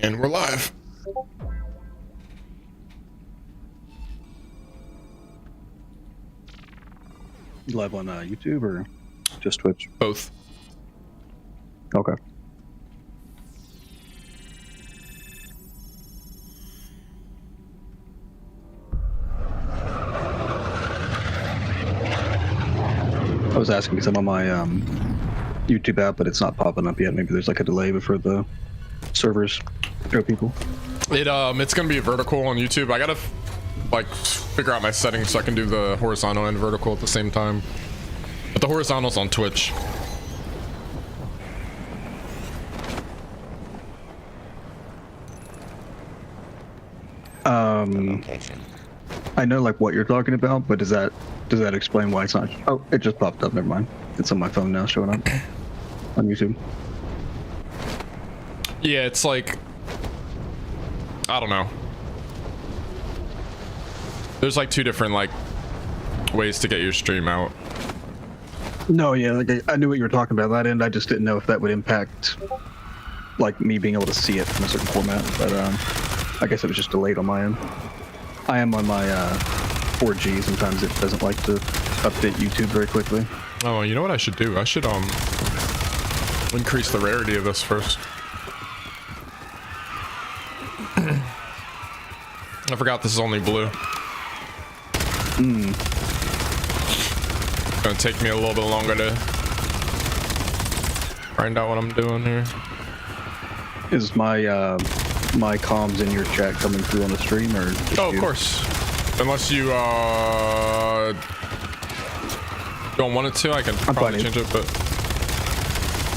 And we're live. You live on YouTube or just Twitch? Both. Okay. I was asking because I'm on my YouTube app, but it's not popping up yet. Maybe there's like a delay before the servers show people. It's gonna be vertical on YouTube. I gotta like figure out my settings so I can do the horizontal and vertical at the same time. But the horizontal's on Twitch. I know like what you're talking about, but does that explain why it's not? Oh, it just popped up. Never mind. It's on my phone now, showing up on YouTube. Yeah, it's like, I don't know. There's like two different like ways to get your stream out. No, yeah, like I knew what you were talking about that end. I just didn't know if that would impact like me being able to see it in a certain format. But I guess it was just delayed on my end. I am on my 4G. Sometimes it doesn't like to update YouTube very quickly. Oh, you know what I should do? I should increase the rarity of this first. I forgot this is only blue. It's gonna take me a little bit longer to find out what I'm doing here. Is my my comms in your chat coming through on the stream, or just oh, you? Of course. Unless you don't want it to, I can probably change it, but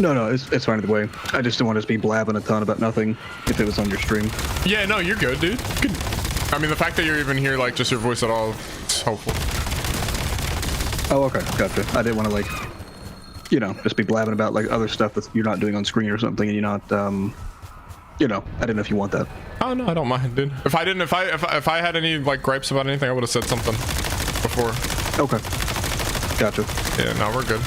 no, it's fine either way. I just don't want us to be blabbing a ton about nothing if it was on your stream. yeah, no, you're good, dude. Good. I mean, the fact that you're even here, like just your voice at all, is helpful. Oh, okay, gotcha. I didn't want to like, you know, just be blabbing about like other stuff that you're not doing on screen or something, and you're not, you know, I didn't know if you want that. Oh no, I don't mind, dude. If I had any like gripes about anything, I would have said something before. Okay, gotcha. Yeah, no, we're good.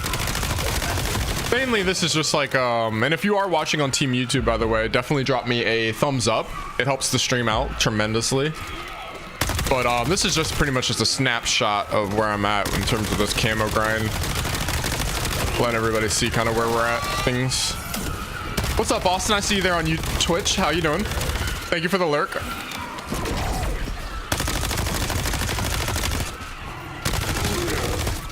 Mainly, this is just like, and if you are watching on Team YouTube, by the way, definitely drop me a thumbs up. It helps the stream out tremendously. But this is just pretty much just a snapshot of where I'm at in terms of this camo grind. Let everybody see kind of where we're at things. What's up, Austin? I see you there on Twitch. How you doing? Thank you for the lurk.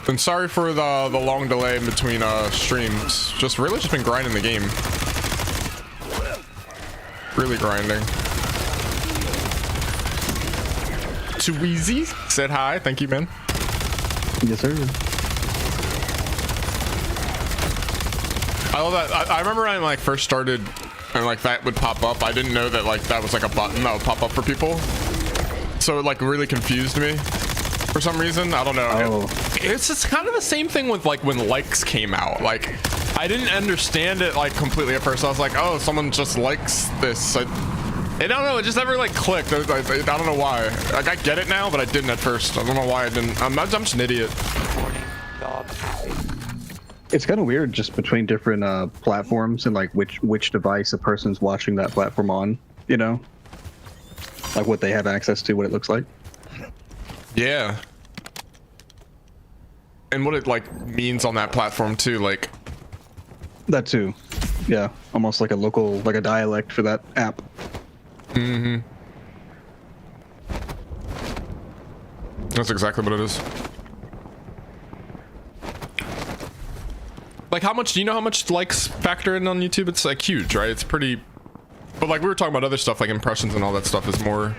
And sorry for the long delay in between streams. Just really just been grinding the game. Really grinding. Too easy said hi. Thank you, man. Yes, sir. I love that. I remember when I like first started and like that would pop up. I didn't know that like that was like a button that would pop up for people. So it like really confused me for some reason. I don't know. Oh. It's kind of the same thing with like when likes came out. Like I didn't understand it like completely at first. I was like, oh, someone just likes this. I don't know. It just never like clicked. I don't know why. Like I get it now, but I didn't at first. I don't know why I didn't. I'm just an idiot. It's kind of weird just between different platforms and like which device a person's watching that platform on, you know, like what they have access to, what it looks like. Yeah. And what it like means on that platform too, like that too. Yeah, almost like a local, like a dialect for that app. Mm-hmm. That's exactly what it is. Like how much, do you know how much likes factor in on YouTube? It's like huge, right? It's pretty, but like we were talking about other stuff like impressions and all that stuff is more.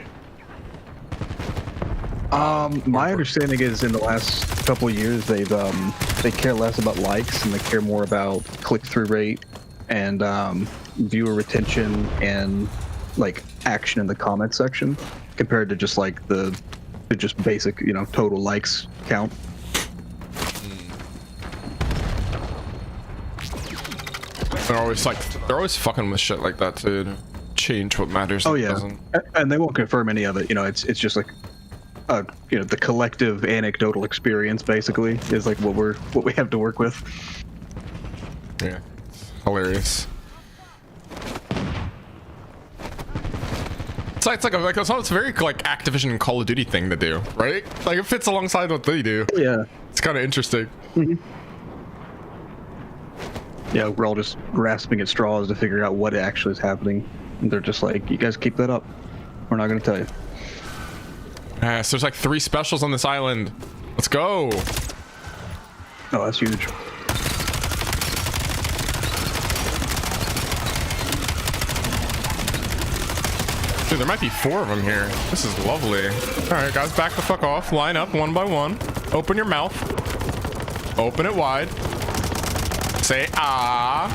My understanding is in the last couple of years, they care less about likes and they care more about click-through rate and viewer retention and like action in the comment section compared to just like the just basic, you know, total likes count. They're always fucking with shit like that to change what matters. Oh yeah, and they won't confirm any of it. You know, it's just like, you know, the collective anecdotal experience basically is like what we have to work with. Yeah, hilarious. it's a very like Activision and Call of Duty thing to do, right? Like it fits alongside what they do. Yeah. It's kind of interesting. Yeah, we're all just grasping at straws to figure out what actually is happening. And they're just like, you guys keep that up. We're not going to tell you. Yes, there's like 3 specials on this island. Let's go. Oh, that's huge. Dude, there might be 4 of them here. This is lovely. All right, guys, back the fuck off. Line up one by one. Open your mouth. Open it wide. Say ah.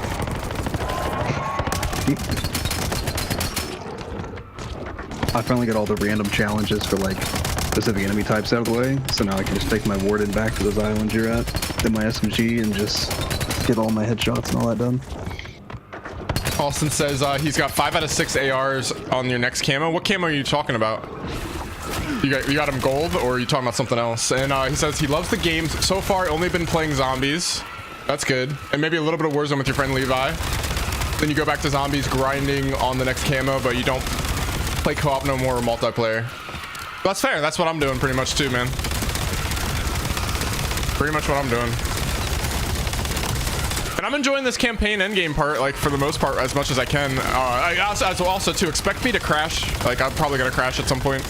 I finally got all the random challenges for like specific enemy types out of the way, so now I can just take my warden back to those islands you're at, then my SMG, and just get all my headshots and all that done. Austin says he's got 5 out of 6 ARs on your next camo. What camo are you talking about? You got him gold, or are you talking about something else? And he says he loves the games. So far, only been playing zombies. That's good. And maybe a little bit of Warzone with your friend Levi. Then you go back to zombies, grinding on the next camo, but you don't play co-op no more or multiplayer. That's fair. That's what I'm doing pretty much too, man. Pretty much what I'm doing. And I'm enjoying this campaign endgame part, like for the most part, as much as I can. I also to expect me to crash. Like I'm probably gonna crash at some point.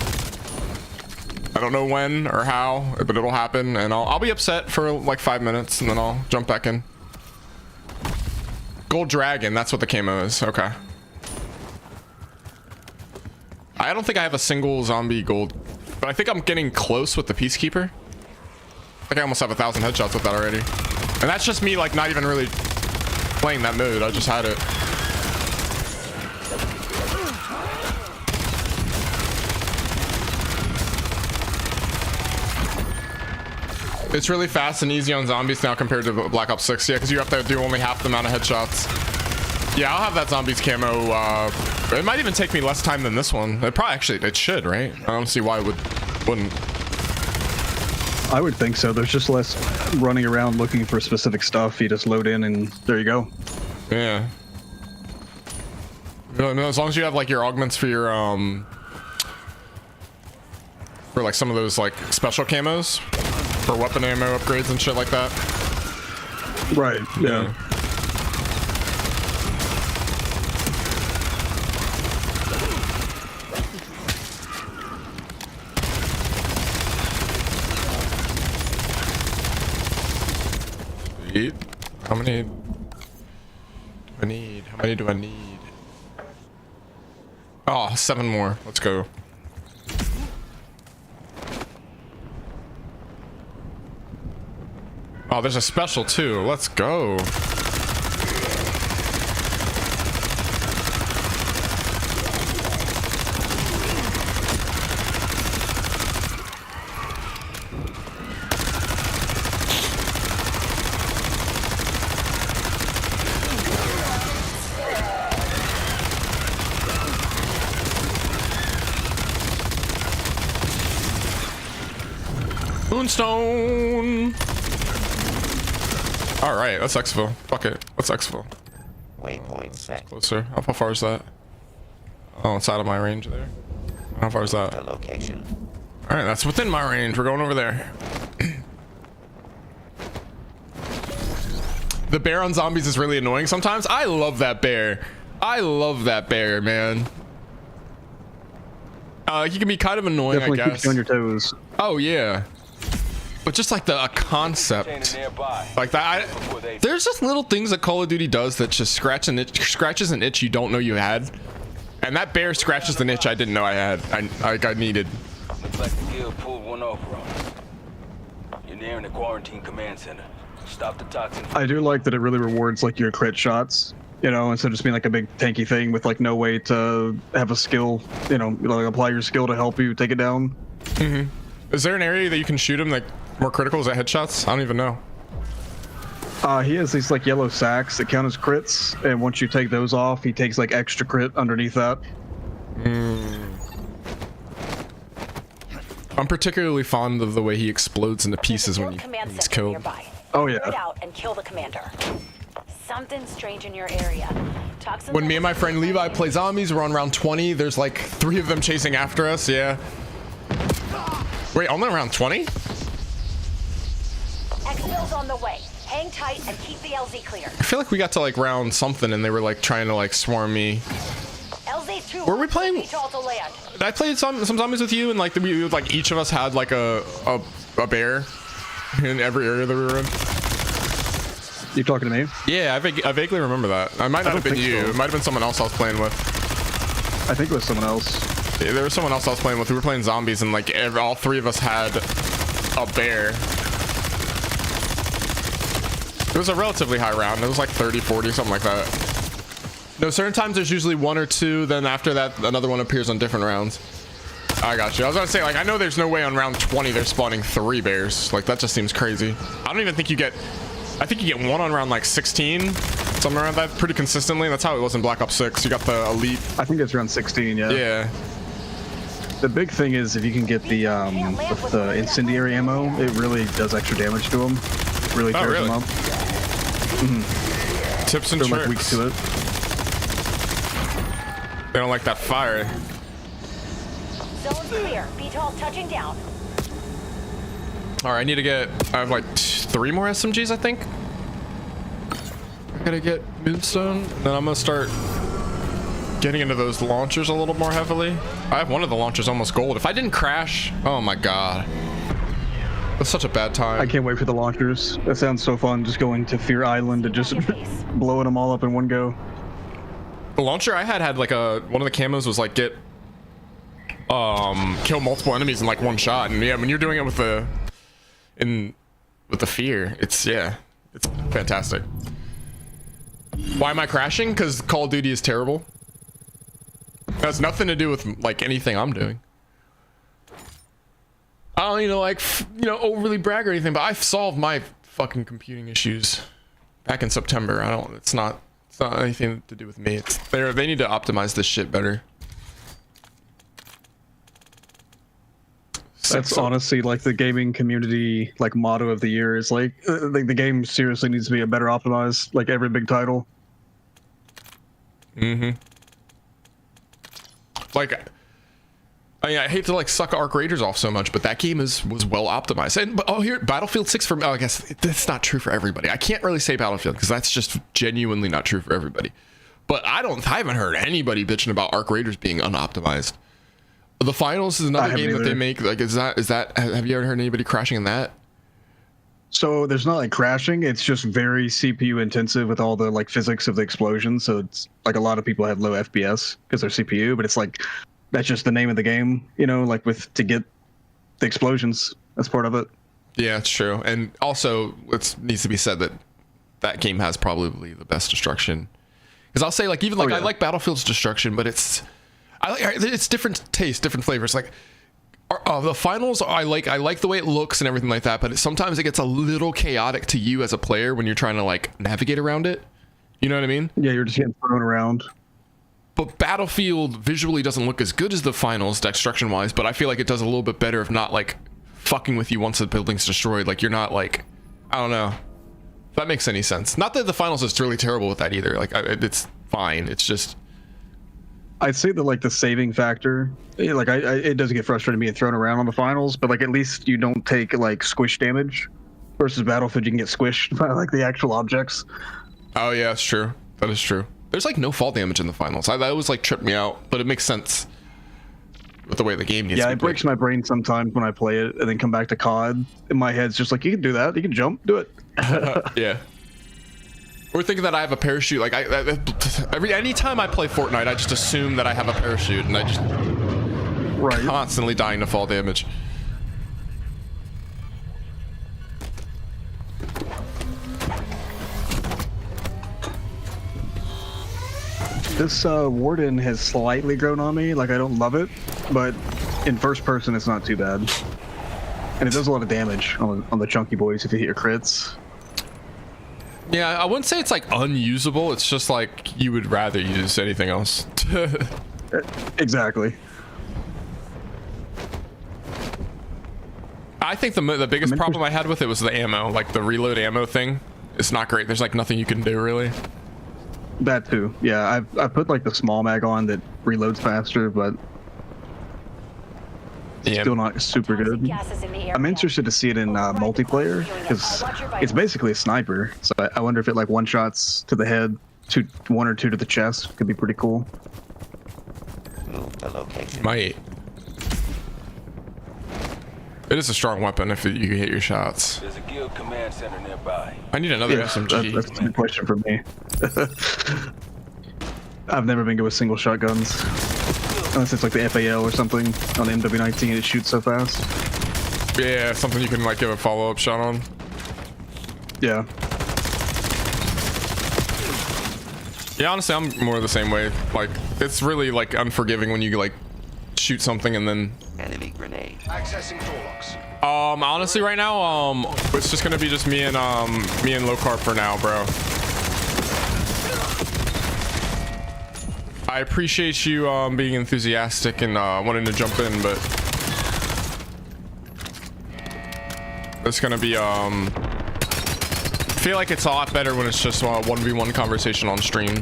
I don't know when or how, but it'll happen, and I'll be upset for like 5 minutes, and then I'll jump back in. Gold Dragon, that's what the camo is. Okay. I don't think I have a single zombie gold, but I think I'm getting close with the Peacekeeper. I think I almost have 1,000 headshots with that already. And that's just me like not even really playing that mode. I just had it. It's really fast and easy on zombies now compared to Black Ops 6. Yeah, because you have to do only half the amount of headshots. Yeah, I'll have that zombies camo. It might even take me less time than this one. It probably actually, it should, right? I don't see why it wouldn't. I would think so. There's just less running around looking for specific stuff. You just load in and there you go. Yeah. As long as you have like your augments for your for like some of those like special camos for weapon ammo upgrades and shit like that. Right. Yeah. How many do I need? How many do I need? Oh, 7 more. Let's go. Oh, there's a special too. Let's go. Moonstone. All right, let's exfil. Fuck it. Let's exfil. Waypoint set. Closer. How far is that? Oh, it's out of my range there. How far is that? The location. All right, that's within my range. We're going over there. The bear on zombies is really annoying sometimes. I love that bear. I love that bear, man. He can be kind of annoying, Definitely I guess. keeps you on your toes. Oh yeah. But just like the concept, like that. There's just little things that Call of Duty does that just scratches an itch you don't know you had, and that bear scratches an itch I didn't know I had. I needed. Looks like the guild pulled one off wrong. You're nearing the quarantine command center. Stop the toxin. I do like that it really rewards like your crit shots, you know, instead of just being like a big tanky thing with like no way to have a skill, you know, like apply your skill to help you take it down. Mm-hmm. Is there an area that you can shoot him like more critical? Is that headshots? I don't even know. He has these like yellow sacks that count as crits, and once you take those off, he takes like extra crit underneath that. I'm particularly fond of the way he explodes into pieces when he's killed. Oh yeah. Out and kill the commander. Something strange in your area. When me and my friend Levi play zombies, we're on round 20. There's like 3 of them chasing after us. Yeah. Wait, only round 20? Exfil's on the way. Hang tight and keep the LZ clear. I feel like we got to like round something and they were like trying to like swarm me. LZ's too. Were we playing? To land. I played some zombies with you and like like each of us had like a bear in every area that we were in. You talking to me? Yeah, I vaguely remember that. I might not have been you. So. It might have been someone else I was playing with. I think it was someone else. Yeah, there was someone else I was playing with. We were playing zombies and like all 3 of us had a bear. It was a relatively high round. It was like 30, 40, something like that. No, certain times there's usually 1 or 2. Then after that, another one appears on different rounds. I got you. I was gonna say, like, I know there's no way on round 20 they're spawning 3 bears. Like, that just seems crazy. I don't even think you get... I think you get 1 on round like 16, something around that, pretty consistently. That's how it was in Black Ops 6. You got the elite. I think it's around 16, yeah. Yeah. The big thing is if you can get the with the incendiary ammo, it really does extra damage to them. It really tears them up. Mm-hmm. Tips and They're tricks. like weak to it. They don't like that fire. Zone's clear. VTOL touching down. All right, I need to get... I have like 3 more SMGs, I think. I gotta get Moonstone. Then I'm gonna start getting into those launchers a little more heavily. I have one of the launchers almost gold. If I didn't crash... Oh my god. That's such a bad time. I can't wait for the launchers. That sounds so fun, just going to Fear Island and just blowing them all up in one go. The launcher I had like one of the camos was like get... kill multiple enemies in like 1 shot. And yeah, when you're doing it with the... with the fear, it's fantastic. Why am I crashing? Because Call of Duty is terrible. It has nothing to do with like anything I'm doing. I don't need to like overly brag or anything, but I've solved my fucking computing issues back in September. It's not anything to do with me. They need to optimize this shit better. That's honestly like the gaming community like motto of the year is like the game seriously needs to be a better optimized, like every big title. Like I mean, I hate to like suck Arc Raiders off so much, but that game was well optimized. And here Battlefield 6 for I guess that's not true for everybody. I can't really say Battlefield because that's just genuinely not true for everybody. But I haven't heard anybody bitching about Arc Raiders being unoptimized. The Finals is another game that they make. Like, is that? Have you ever heard anybody crashing in that? So there's not like crashing. It's just very CPU intensive with all the like physics of the explosion. So it's like a lot of people have low FPS because they're CPU, but it's like that's just the name of the game. You know, like to get the explosions. That's part of it. Yeah, it's true. And also, it needs to be said that that game has probably the best destruction. Because I'll say like even like I like Battlefield's destruction, but it's different taste, different flavors. Like the Finals, I like the way it looks and everything like that, but sometimes it gets a little chaotic to you as a player when you're trying to like navigate around it. You know what I mean? Yeah, you're just getting thrown around. But Battlefield visually doesn't look as good as the Finals destruction wise, but I feel like it does a little bit better if not like fucking with you once the building's destroyed. Like you're not like, I don't know if that makes any sense. Not that the Finals is really terrible with that either. Like it's fine. It's just, I'd say that like the saving factor, like it doesn't get frustrating being thrown around on the Finals, but like at least you don't take like squish damage. Versus Battlefield, you can get squished by like the actual objects. Oh yeah, it's true. That is true. There's like no fall damage in the Finals. That always like tripped me out, but it makes sense with the way the game needs to be. Yeah, it breaks my brain sometimes when I play it and then come back to COD. In my head's just like, you can do that. You can jump. Do it. Yeah. We're thinking that I have a parachute. Like anytime I play Fortnite, I just assume that I have a parachute, and I just constantly dying to fall damage. This Warden has slightly grown on me. Like I don't love it, but in first person, it's not too bad, and it does a lot of damage on the chunky boys if you hit your crits. Yeah, I wouldn't say it's like unusable. It's just like you would rather use anything else. Exactly. I think the biggest problem I had with it was the ammo. Like the reload ammo thing. It's not great. There's like nothing you can do really. That too. Yeah, I put like the small mag on that reloads faster, but Yeah. still not super Toxic good. gases in the area. I'm interested to see it in multiplayer because it's basically a sniper. So I wonder if it like one shots to the head, one or two to the chest could be pretty cool. Move the location. Might. It is a strong weapon if you hit your shots. There's a guild command center nearby. I need another Yeah, SMG. that's a good question for me. I've never been good with single shotguns. Unless it's like the FAL or something on the MW19, it shoots so fast. Yeah, something you can like give a follow-up shot on. Yeah. Yeah, honestly, I'm more the same way. Like, it's really like unforgiving when you like shoot something and then. Enemy grenade. Accessing door locks. Honestly, right now, it's just gonna be just me and low carb for now, bro. I appreciate you being enthusiastic and wanting to jump in, but it's gonna be I feel like it's a lot better when it's just a 1v1 conversation on stream,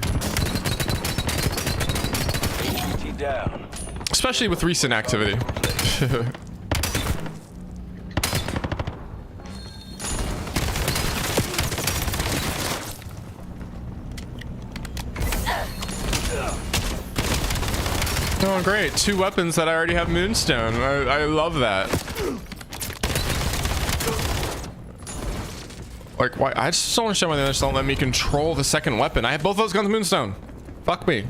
HVT down. especially with recent activity. Oh, great. 2 weapons that I already have Moonstone. I love that. Like, why? I just don't understand why they just don't let me control the second weapon. I have both those guns Moonstone. Fuck me.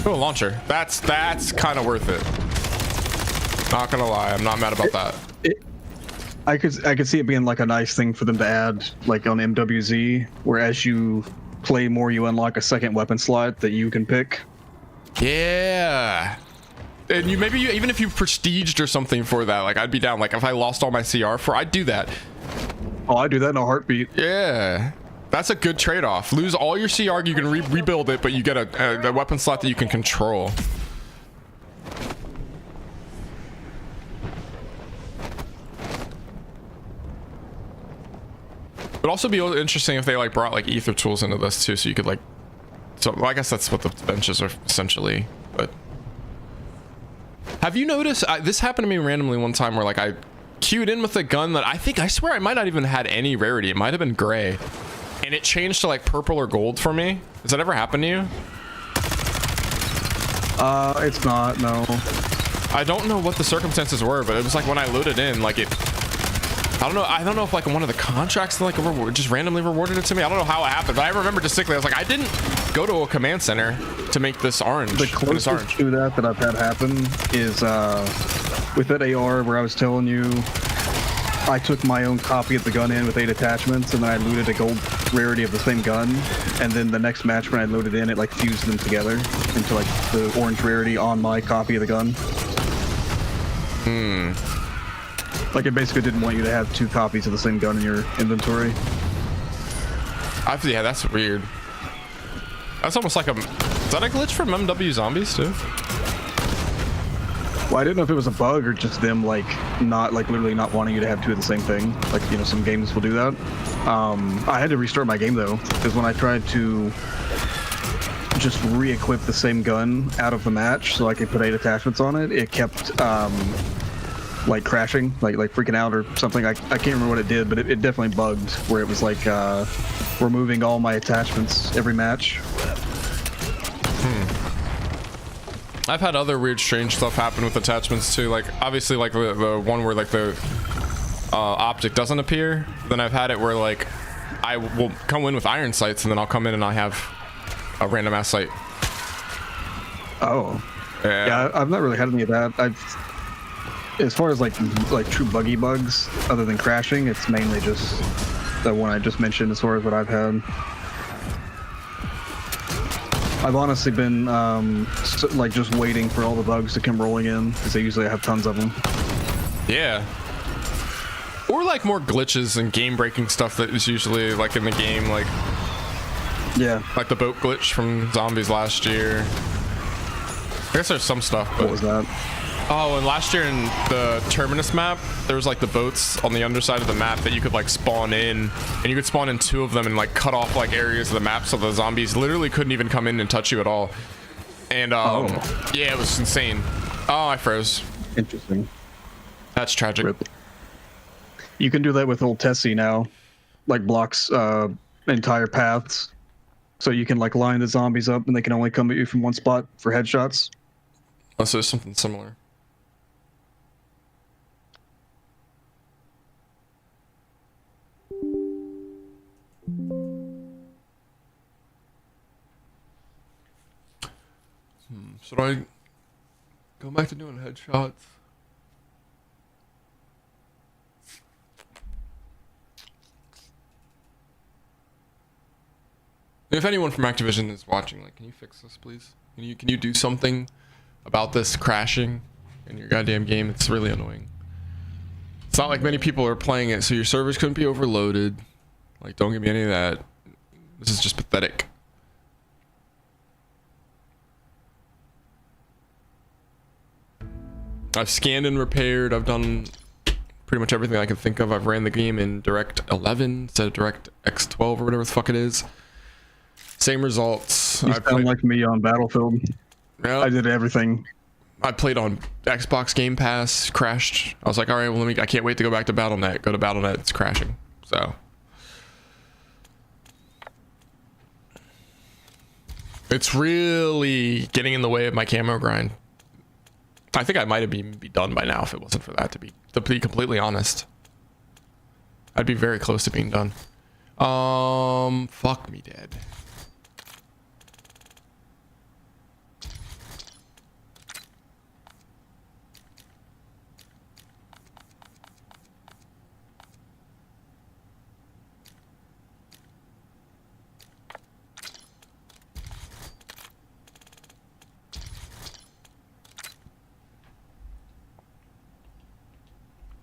Oh, a launcher. That's kind of worth it. Not gonna lie. I'm not mad about that. I could see it being like a nice thing for them to add, like on MWZ, where as you play more, you unlock a second weapon slot that you can pick. Yeah. And even if you prestiged or something for that, like I'd be down. Like if I lost all my CR for, I'd do that. Oh, I do that in a heartbeat. Yeah. That's a good trade-off. Lose all your CR, you can rebuild it, but you get a weapon slot that you can control. It'd also be interesting if they like brought like ether tools into this too, so you could like. So well, I guess that's what the benches are essentially. But have you noticed? This happened to me randomly one time where like I queued in with a gun that I swear I might not even had any rarity. It might have been gray, and it changed to like purple or gold for me. Has that ever happened to you? It's not, no. I don't know what the circumstances were, but it was like when I loaded in, like it. I don't know if like one of the contracts like just randomly rewarded it to me. I don't know how it happened, but I remember distinctly. I was like, I didn't go to a command center to make this orange. The closest to that I've had happen is with that AR where I was telling you I took my own copy of the gun in with 8 attachments, and then I looted a gold rarity of the same gun, and then the next match when I loaded in, it like fused them together into like the orange rarity on my copy of the gun. Like it basically didn't want you to have 2 copies of the same gun in your inventory. Yeah, that's weird. That's almost like is that a glitch from MW Zombies too? Well, I didn't know if it was a bug or just them like not like literally not wanting you to have 2 of the same thing. Like, you know, some games will do that. I had to restart my game though, because when I tried to just re-equip the same gun out of the match so I could put 8 attachments on it, it kept like crashing, like freaking out or something. I can't remember what it did, but it definitely bugged where it was like removing all my attachments every match. I've had other weird, strange stuff happen with attachments too. Like obviously, like the one where like the optic doesn't appear. Then I've had it where like I will come in with iron sights, and then I'll come in and I have a random ass sight. Oh, Yeah. yeah. I've not really had any of that. As far as like true buggy bugs, other than crashing, it's mainly just the one I just mentioned. As far as what I've had, I've honestly been like just waiting for all the bugs to come rolling in, because they usually have tons of them. Yeah. Or like more glitches and game breaking stuff that is usually like in the game, like Yeah. like the boat glitch from Zombies last year. I guess there's some stuff, but What was that? Oh, and last year in the Terminus map, there was like the boats on the underside of the map that you could like spawn in, and you could spawn in 2 of them and like cut off like areas of the map so the zombies literally couldn't even come in and touch you at all. And yeah, it was insane. Oh, I froze. Interesting. That's tragic. Rip. You can do that with old Tessie now, like blocks entire paths, so you can like line the zombies up and they can only come at you from one spot for headshots. Oh, so there's something similar. Should I go back to doing headshots? If anyone from Activision is watching, like, can you fix this, please? Can you do something about this crashing in your goddamn game? It's really annoying. It's not like many people are playing it, so your servers couldn't be overloaded. Like, don't give me any of that. This is just pathetic. I've scanned and repaired. I've done pretty much everything I can think of. I've ran the game in Direct 11 instead of Direct X12 or whatever the fuck it is. Same results. You sound like me on Battlefield. Yeah. I did everything. I played on Xbox Game Pass, crashed. I was like, all right, well, I can't wait to go back to BattleNet. Go to BattleNet, it's crashing. So it's really getting in the way of my camo grind. I think I might have even be done by now if it wasn't for that, to be completely honest. I'd be very close to being done. Fuck me dead.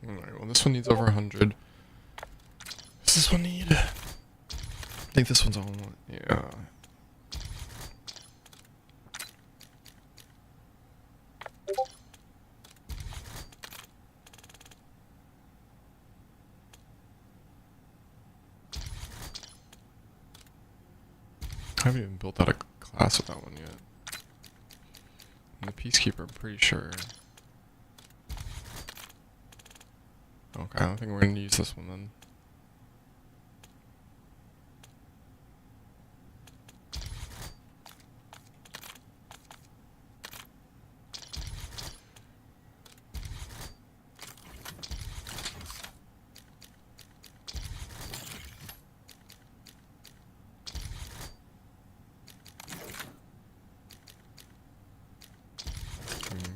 Alright, well, this one needs over 100. Does this one need? I think this one's all. Yeah. I haven't even built out a class with that one yet. And the Peacekeeper, I'm pretty sure. Okay, I don't think we're going to use this one then.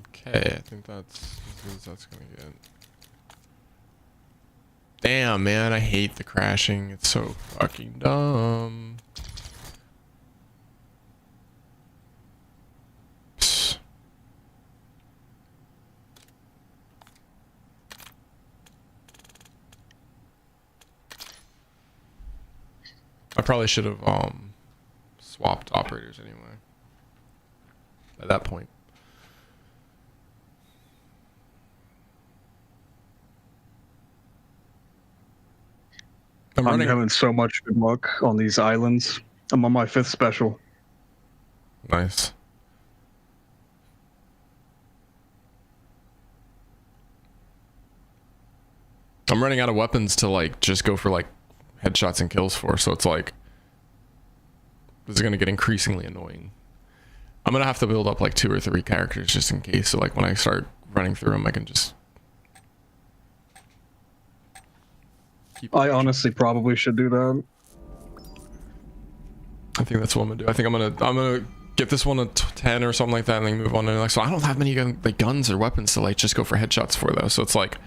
Okay, I think that's as good as that's going to get. Damn, man, I hate the crashing. It's so fucking dumb. Psst. I probably should have swapped operators anyway. At that point. I'm having so much good luck on these islands. I'm on my 5th special. Nice. I'm running out of weapons to like just go for like headshots and kills for, so it's like this is gonna get increasingly annoying. I'm gonna have to build up like 2 or 3 characters just in case, so like when I start running through them I can just I honestly probably should do that. I think that's what I'm gonna do. I think I'm gonna get this one to 10 or something like that and then move on to the next. So I don't have many guns or weapons to like just go for headshots for though, so it's like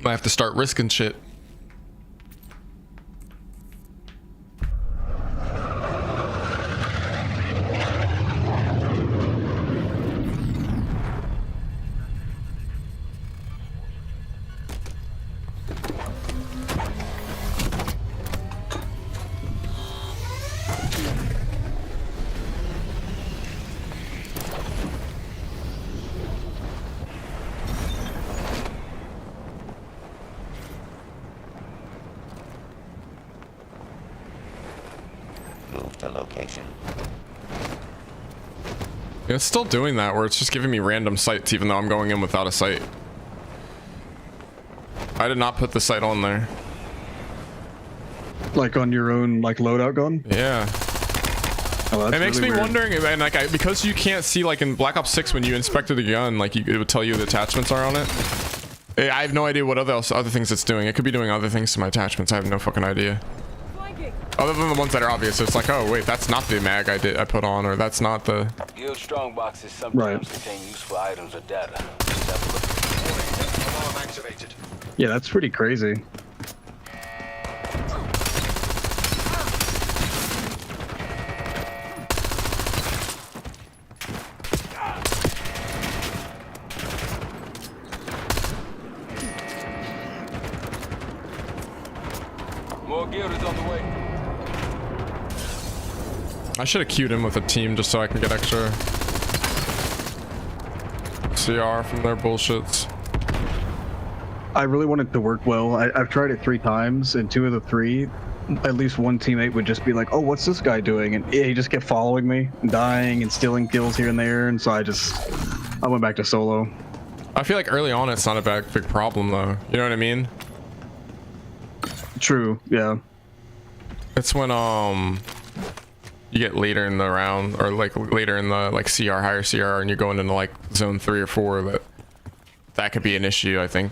I have to start risking shit. Move to location. It's still doing that where it's just giving me random sights even though I'm going in without a sight. I did not put the sight on there. Like on your own like loadout gun? Yeah. Oh, It makes really me weird. wondering, and like because you can't see like in Black Ops 6 when you inspected the gun, like it would tell you the attachments are on it. I have no idea what other things it's doing. It could be doing other things to my attachments. I have no fucking idea. Other than the ones that are obvious, so it's like, oh wait, that's not the mag I put on, or that's not the. Guild strong boxes Right. sometimes contain useful items or data. Alarm activated. Yeah, that's pretty crazy. More guild is on the way. I should have queued in with a team just so I can get extra CR from their bullshits. I really want it to work well. I've tried it 3 times, and 2 of the 3, at least one teammate would just be like, "Oh, what's this guy doing?" And he just kept following me, and dying, and stealing kills here and there. And so I went back to solo. I feel like early on it's not a big problem though. You know what I mean? True. Yeah. It's when you get later in the round or like later in the like CR, higher CR, and you're going into like zone 3 or 4 that could be an issue. I think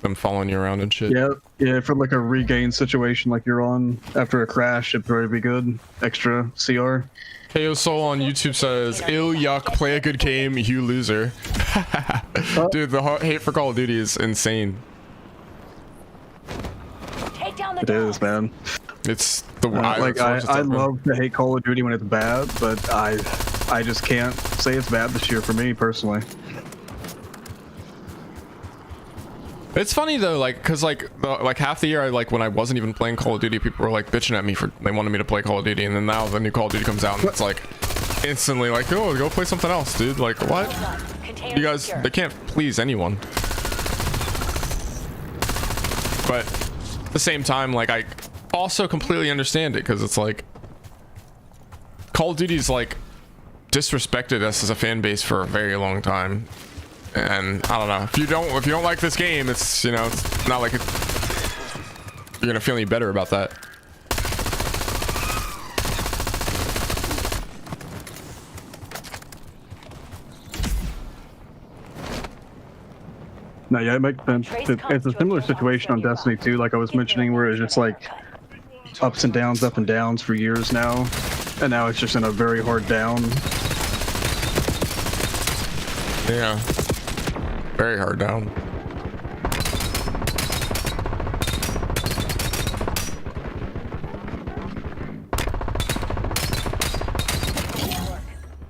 them following you around and shit. Yeah. Yeah. For like a regain situation like you're on after a crash, it'd probably be good. Extra CR. KO Soul on YouTube says, "Ill yuck, play a good game, you loser." Dude, the hate for Call of Duty is insane. Take down the It is, man. It's the I love to hate Call of Duty when it's bad, but I just can't say it's bad this year for me personally. It's funny though, like, cause like half the year, when I wasn't even playing Call of Duty, people were like bitching at me for they wanted me to play Call of Duty, and then now the new Call of Duty comes out, and it's like instantly like, oh, go play something else, dude. Like, what? You guys, they can't please anyone. But at the same time, like, I also completely understand it, because it's like Call of Duty's like disrespected us as a fan base for a very long time. And I don't know, if you don't like this game, it's, you know, it's not like you're gonna feel any better about that. No, yeah, it makes sense. It's a similar situation on Destiny 2, like I was mentioning, where it's just like ups and downs for years now, and now it's just in a very hard down. Yeah, very hard down.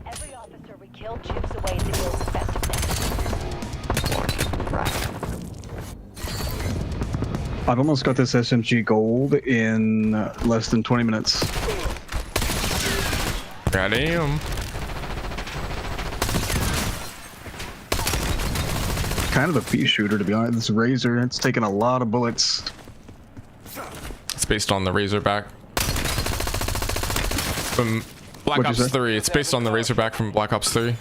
Every officer we kill chips away at the guild's effectiveness. I've almost got this SMG gold in less than 20 minutes. Goddamn. Kind of a pea shooter, to be honest. This Razor, it's taken a lot of bullets. It's based on the Razorback from Black What'd you Ops say? 3. It's based on the Razorback from Black Ops 3.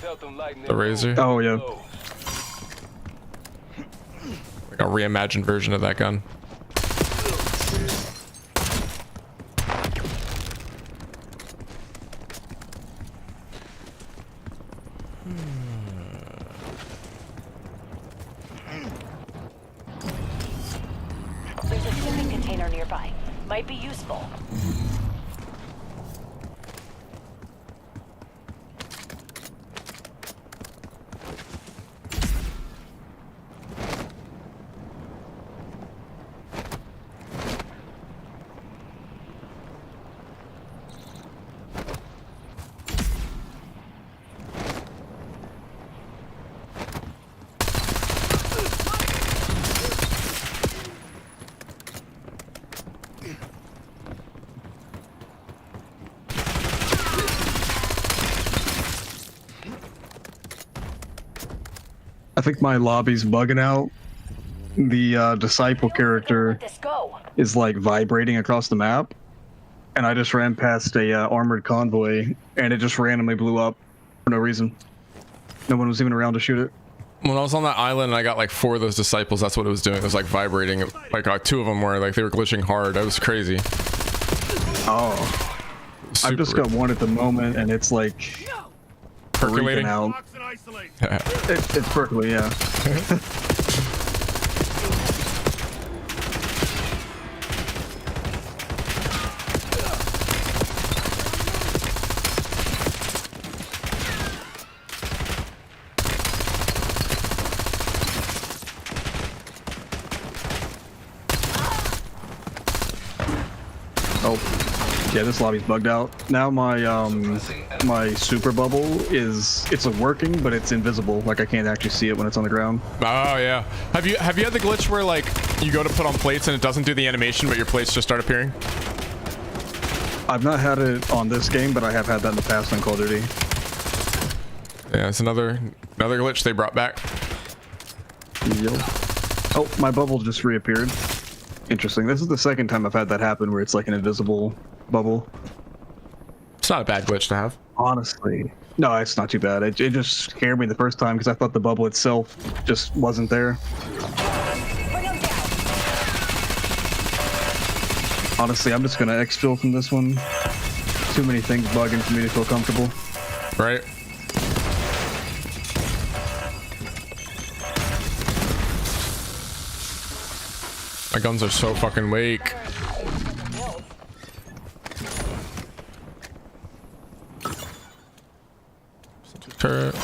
The Razor. Oh, yeah. Like a reimagined version of that gun. There's a shipping container nearby. Might be useful. I think my lobby's bugging out. The Disciple character Let this go. is like vibrating across the map. and I just ran past a armored convoy, and it just randomly blew up for no reason. No one was even around to shoot it. When I was on that island and I got like 4 of those disciples, that's what it was doing. It was like vibrating. Like 2 of them were like, they were glitching hard. That was crazy. Oh. I've just got one at the moment, and it's like percolating out. It's percolating, yeah. Yeah, this lobby's bugged out. Now my my super bubble it's working, but it's invisible. Like I can't actually see it when it's on the ground. Oh yeah. Have you had the glitch where like you go to put on plates and it doesn't do the animation, but your plates just start appearing? I've not had it on this game, but I have had that in the past on Call of Duty. Yeah, it's another glitch they brought back. Yep. Oh, my bubble just reappeared. Interesting. This is the second time I've had that happen where it's like an invisible bubble. It's not a bad glitch to have. Honestly. No, it's not too bad. It just scared me the first time because I thought the bubble itself just wasn't there. Honestly, I'm just gonna exfil from this one. Too many things bugging for me to feel comfortable. Right. My guns are so fucking weak. Turret.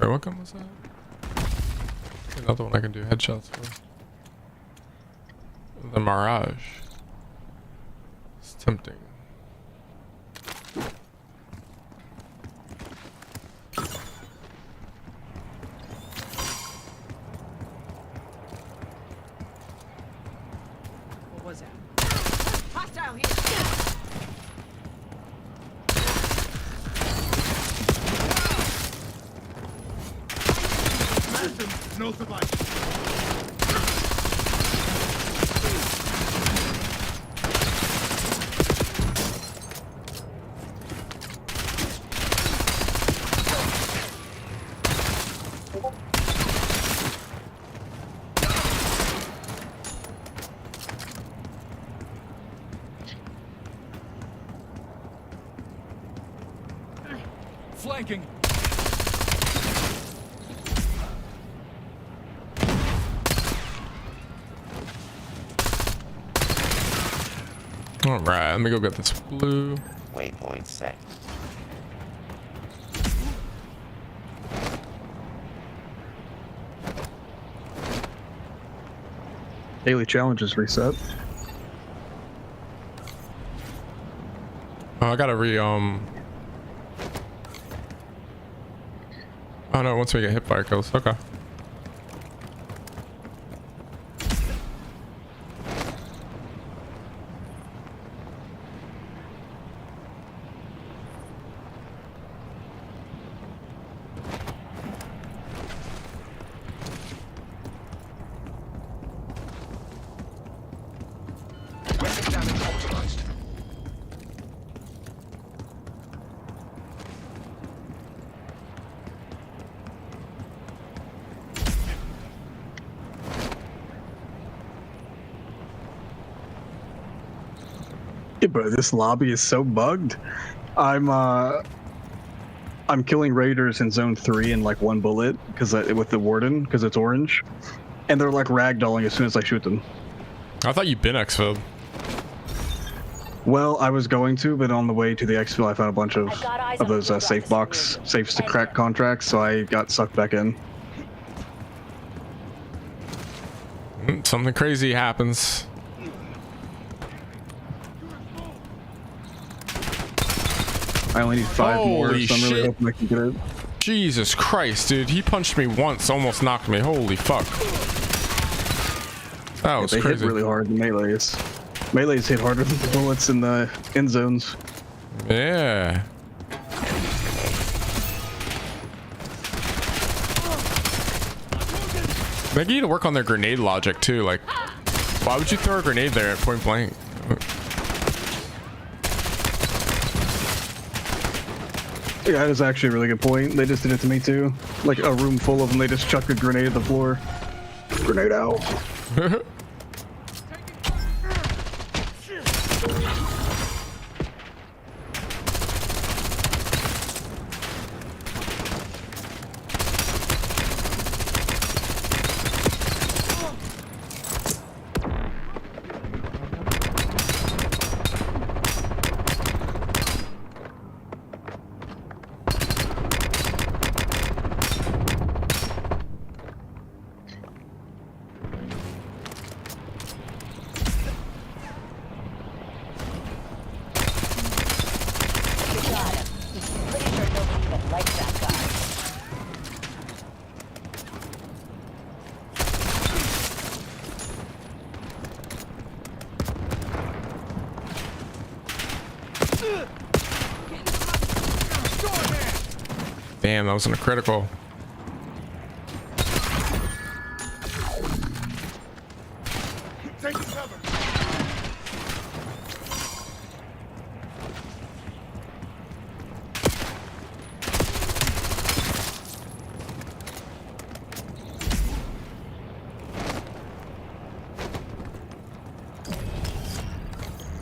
Wait, what gun was that? Another one I can do headshots for. The Mirage. It's tempting. What was that? Hostile here! No survival. Flanking. All right, let me go get this blue. Waypoint set. Daily challenges reset. Oh, I gotta oh no, once we get hit fire kills. Okay. Yeah, bro, this lobby is so bugged. I'm killing raiders in zone 3 in like 1 bullet because with the warden because it's orange, and they're like ragdolling as soon as I shoot them. I thought you'd been exfilled. Well, I was going to, but on the way to the exfil, I found a bunch of those safes to crack contracts, so I got sucked back in. Something crazy happens. I only need 5 more, Holy so I'm really shit. hoping I can get it. Jesus Christ, dude. He punched me once, almost knocked me. Holy fuck. That was They crazy. hit really hard, the melees. Melees hit harder than the bullets in the end zones. Yeah. They need to work on their grenade logic too. Like, why would you throw a grenade there at point blank? Yeah, that is actually a really good point. They just did it to me too. Like a room full of them, they just chucked a grenade at the floor. Grenade out. Got him. Pretty sure nobody even likes that guy. Damn, that wasn't a critical. Taking cover.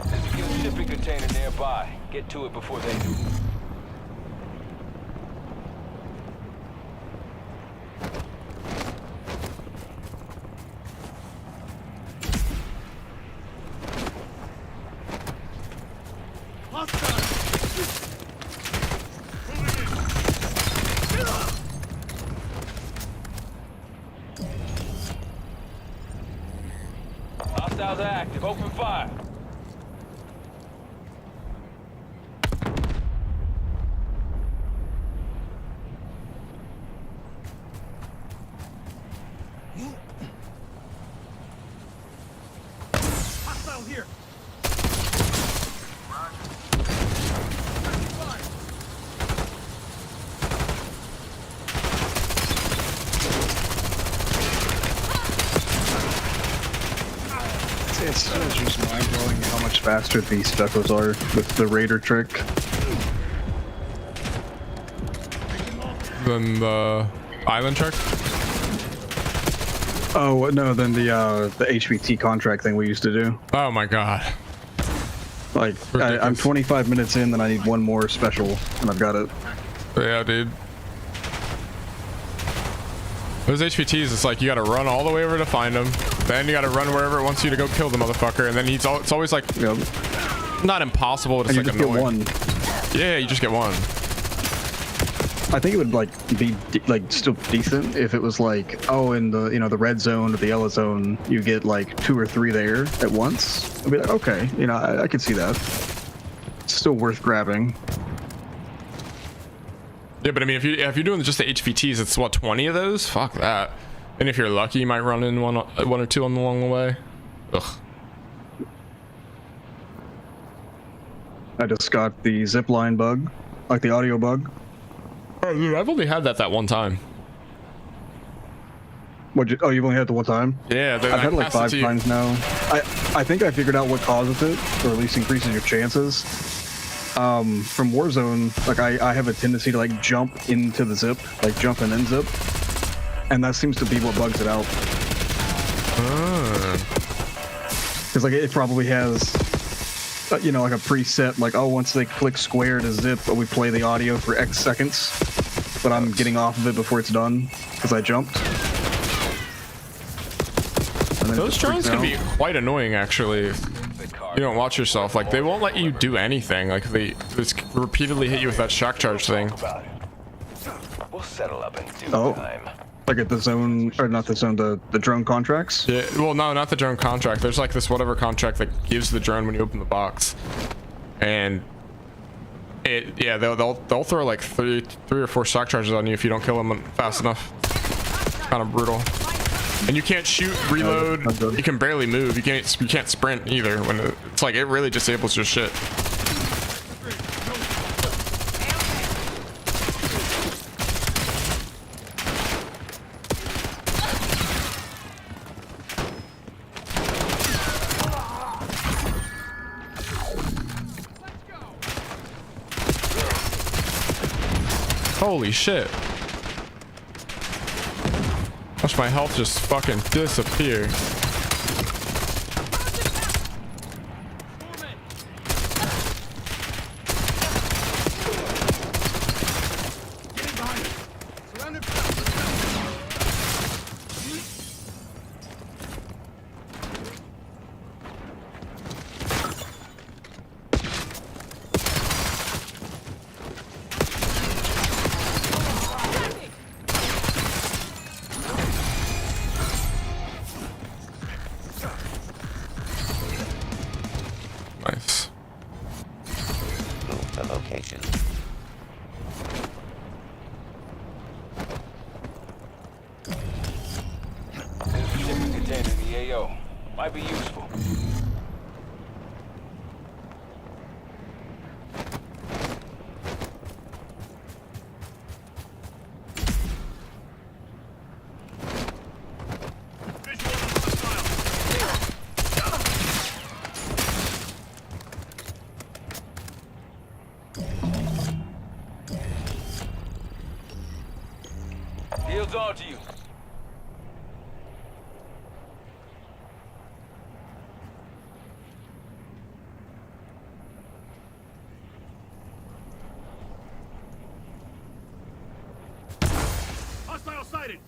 There's a fuel shipping container nearby. Get to it before they do. Hostiles active. Open fire. Hostile here. It's just mind-blowing how much faster these stuckos are with the Raider trick. Then the island check. Oh no, then the HVT contract thing we used to do. Oh my god. Like I'm Ridiculous. 25 minutes in, then I need one more special, and I've got it. Yeah, dude. Those HVTs, it's like you gotta run all the way over to find them. Then you gotta run wherever it wants you to go kill the motherfucker. And then it's always like, Yep. not impossible, but And it's you like just get annoying. one. Yeah, you just get one. I think it would like be still decent if it was like, oh, in the the red zone or the yellow zone, you get like 2 or 3 there at once. I'd be like, okay, I could see that. It's still worth grabbing. Yeah, but I mean, if you're doing just the HVTs, it's what, 20 of those? Fuck that. And if you're lucky, you might run in one or two along the way. Ugh. I just got the zipline bug, like the audio bug. Oh, dude, I've only had that one time. Oh, you've only had it the one time? Yeah, I've had it like 5 times now. I think I figured out what causes it, or at least increases your chances. From Warzone, like I have a tendency to like jump into the zip, like jump and then zip, and that seems to be what bugs it out. Because like it probably has, like a preset, like, oh, once they click square to zip, we play the audio for X seconds, but I'm getting off of it before it's done because I jumped. And then it Those just drones freaks can be out. quite annoying, actually. You don't watch yourself. Like, they won't let you do anything. Like, they just repeatedly hit you with that shock charge thing. About it. We'll settle up in due Oh. time. Like at the zone, or not the zone, the drone contracts. Yeah, well, no, not the drone contract. There's like this whatever contract that gives the drone when you open the box. And Yeah, they'll throw like three or four shock charges on you if you don't kill them fast enough. Kind of brutal. And you can't shoot, reload. You can barely move. You can't sprint either. When it's like it really disables your shit. Holy shit. Watch my health just fucking disappear. Nice. Move the location. There's a shipping container in the AO. Might be useful. Deal's on to you. Hostile sighted.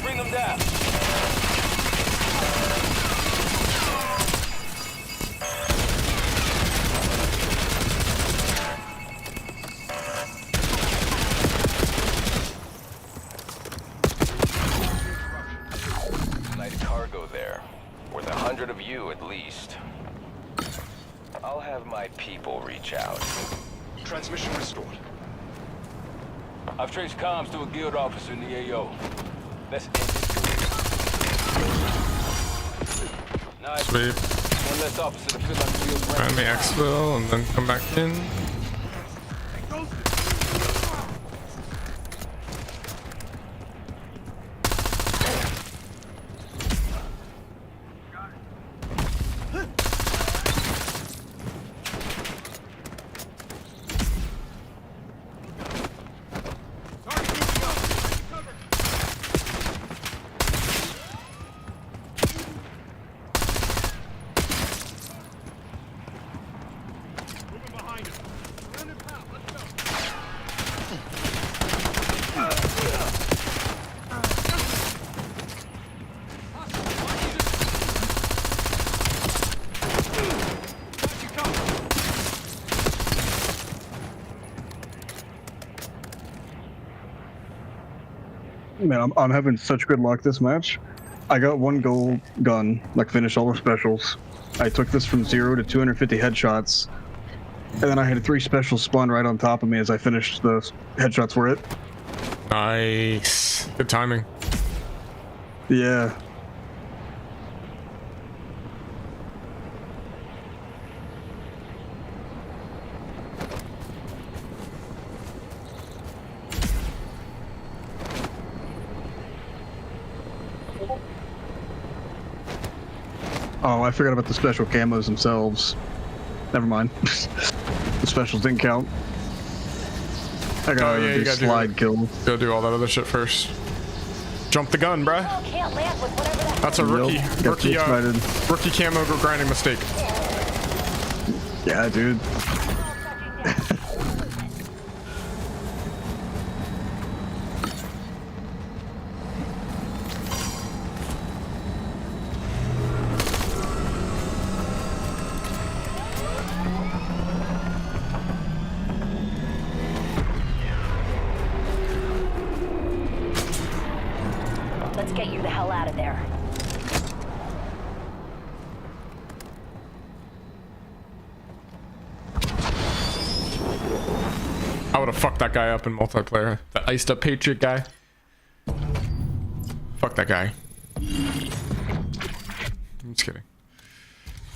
Bring them down. Nice cargo there. Worth 100 of you at least. I'll have my people reach out. Transmission restored. I've traced comms to a guild officer in the AO. Let's end this career. Nice. Sweet. One less officer to fill out the field Find the exfil and then come back in. Moving behind him. Man, I'm having such good luck this match. I got 1 gold gun, like finished all the specials. I took this from 0 to 250 headshots, and then I had 3 specials spawn right on top of me as I finished the headshots for it. Nice. Good timing. Yeah. Oh, I forgot about the special camos themselves. Never mind. The specials didn't count. I gotta yeah, you do gotta slide kills. Go do all that other shit first. Jump the gun, bruh. Oh, can't land with whatever that. That's a rookie, Nope, got too excited. rookie camo grinding mistake. Yeah, dude. Let's get you the hell out of there. I would have fucked that guy up in multiplayer. The iced up Patriot guy. Fuck that guy. I'm just kidding.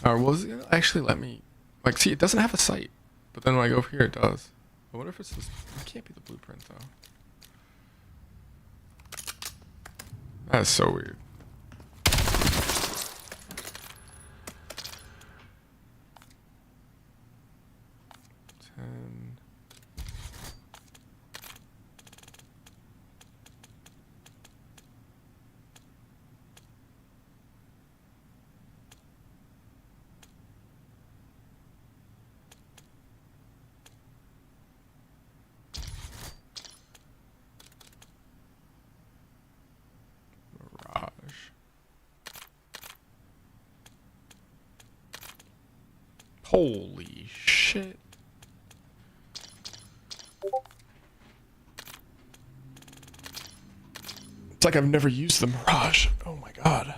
Well, is it gonna actually let me... Like, see, it doesn't have a sight. But then when I go over here, it does. I wonder if it's this... It can't be the blueprint, though. That is so weird. Holy shit. It's like I've never used the Mirage. Oh my god.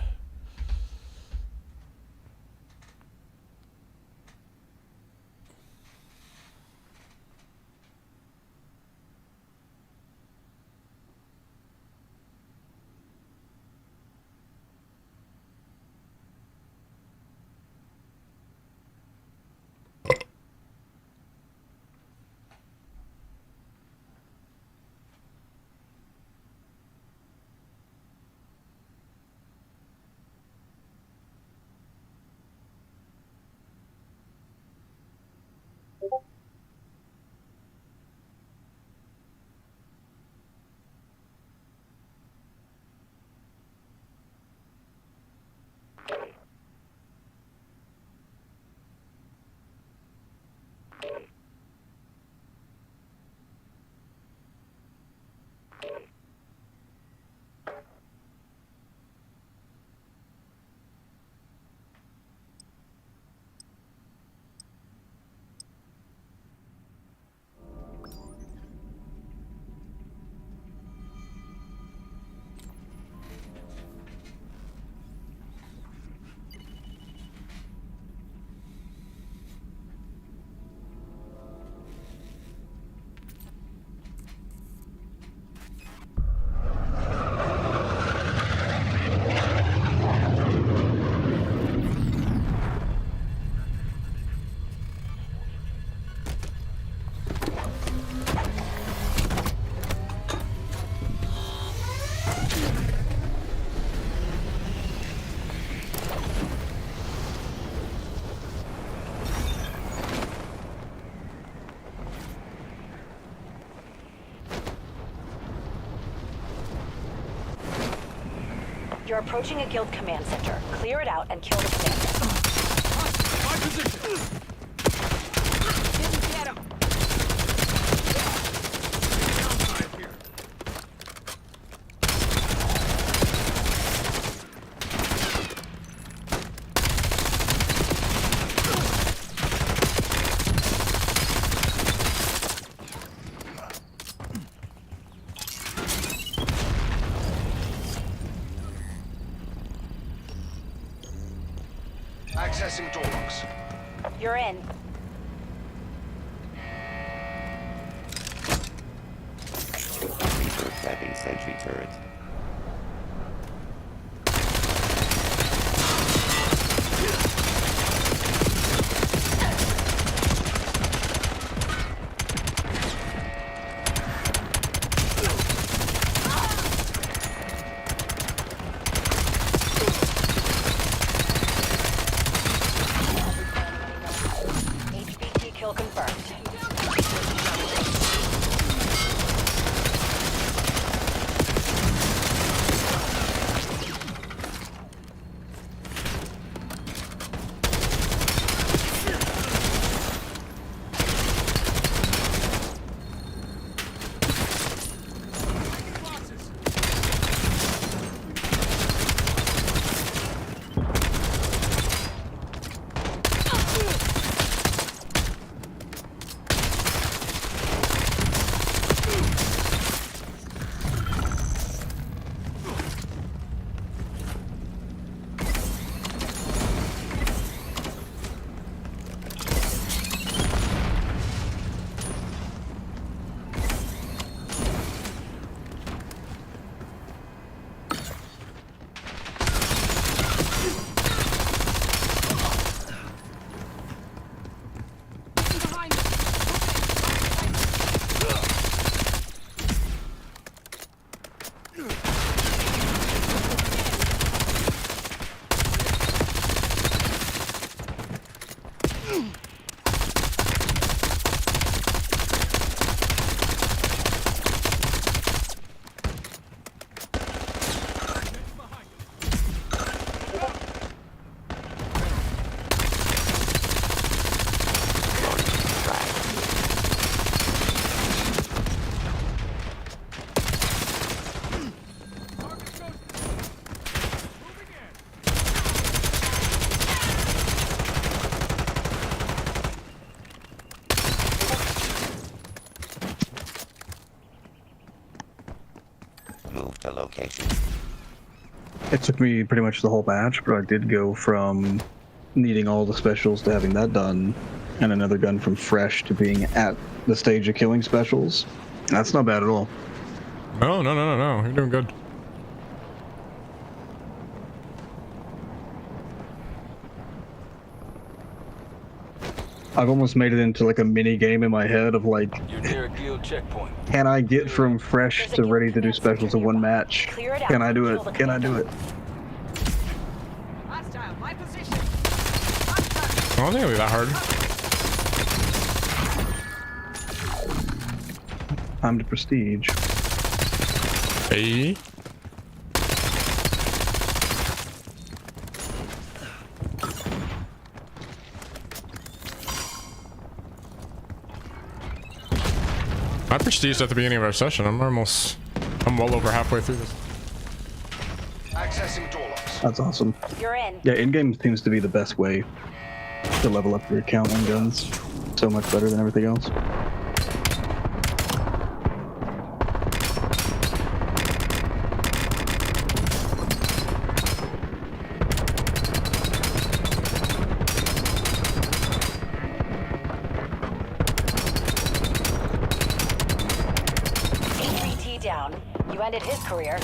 You're approaching a guild command center. Clear it out and kill the commander. My position. Didn't get him. Downside here. Accessing door locks. You're in. Reaper tapping sentry turret. HVT kill confirmed. Move to location. It took me pretty much the whole match, but I did go from needing all the specials to having that done, and another gun from fresh to being at the stage of killing specials. That's not bad at all. No, no, no, no, no. You're doing good. I've almost made it into like a mini game in my head of like, You're near a guild checkpoint. can I get from fresh to ready to do specials in one match? Can I do it? Can I do it? Hostile, my position. I don't think it'll be that hard. Time to prestige. Hey. I prestiged at the beginning of our session. I'm well over halfway through this. Accessing door locks. That's awesome. You're in. Yeah, in-game seems to be the best way to level up your account and guns. So much better than everything else. HVT down. You ended his career.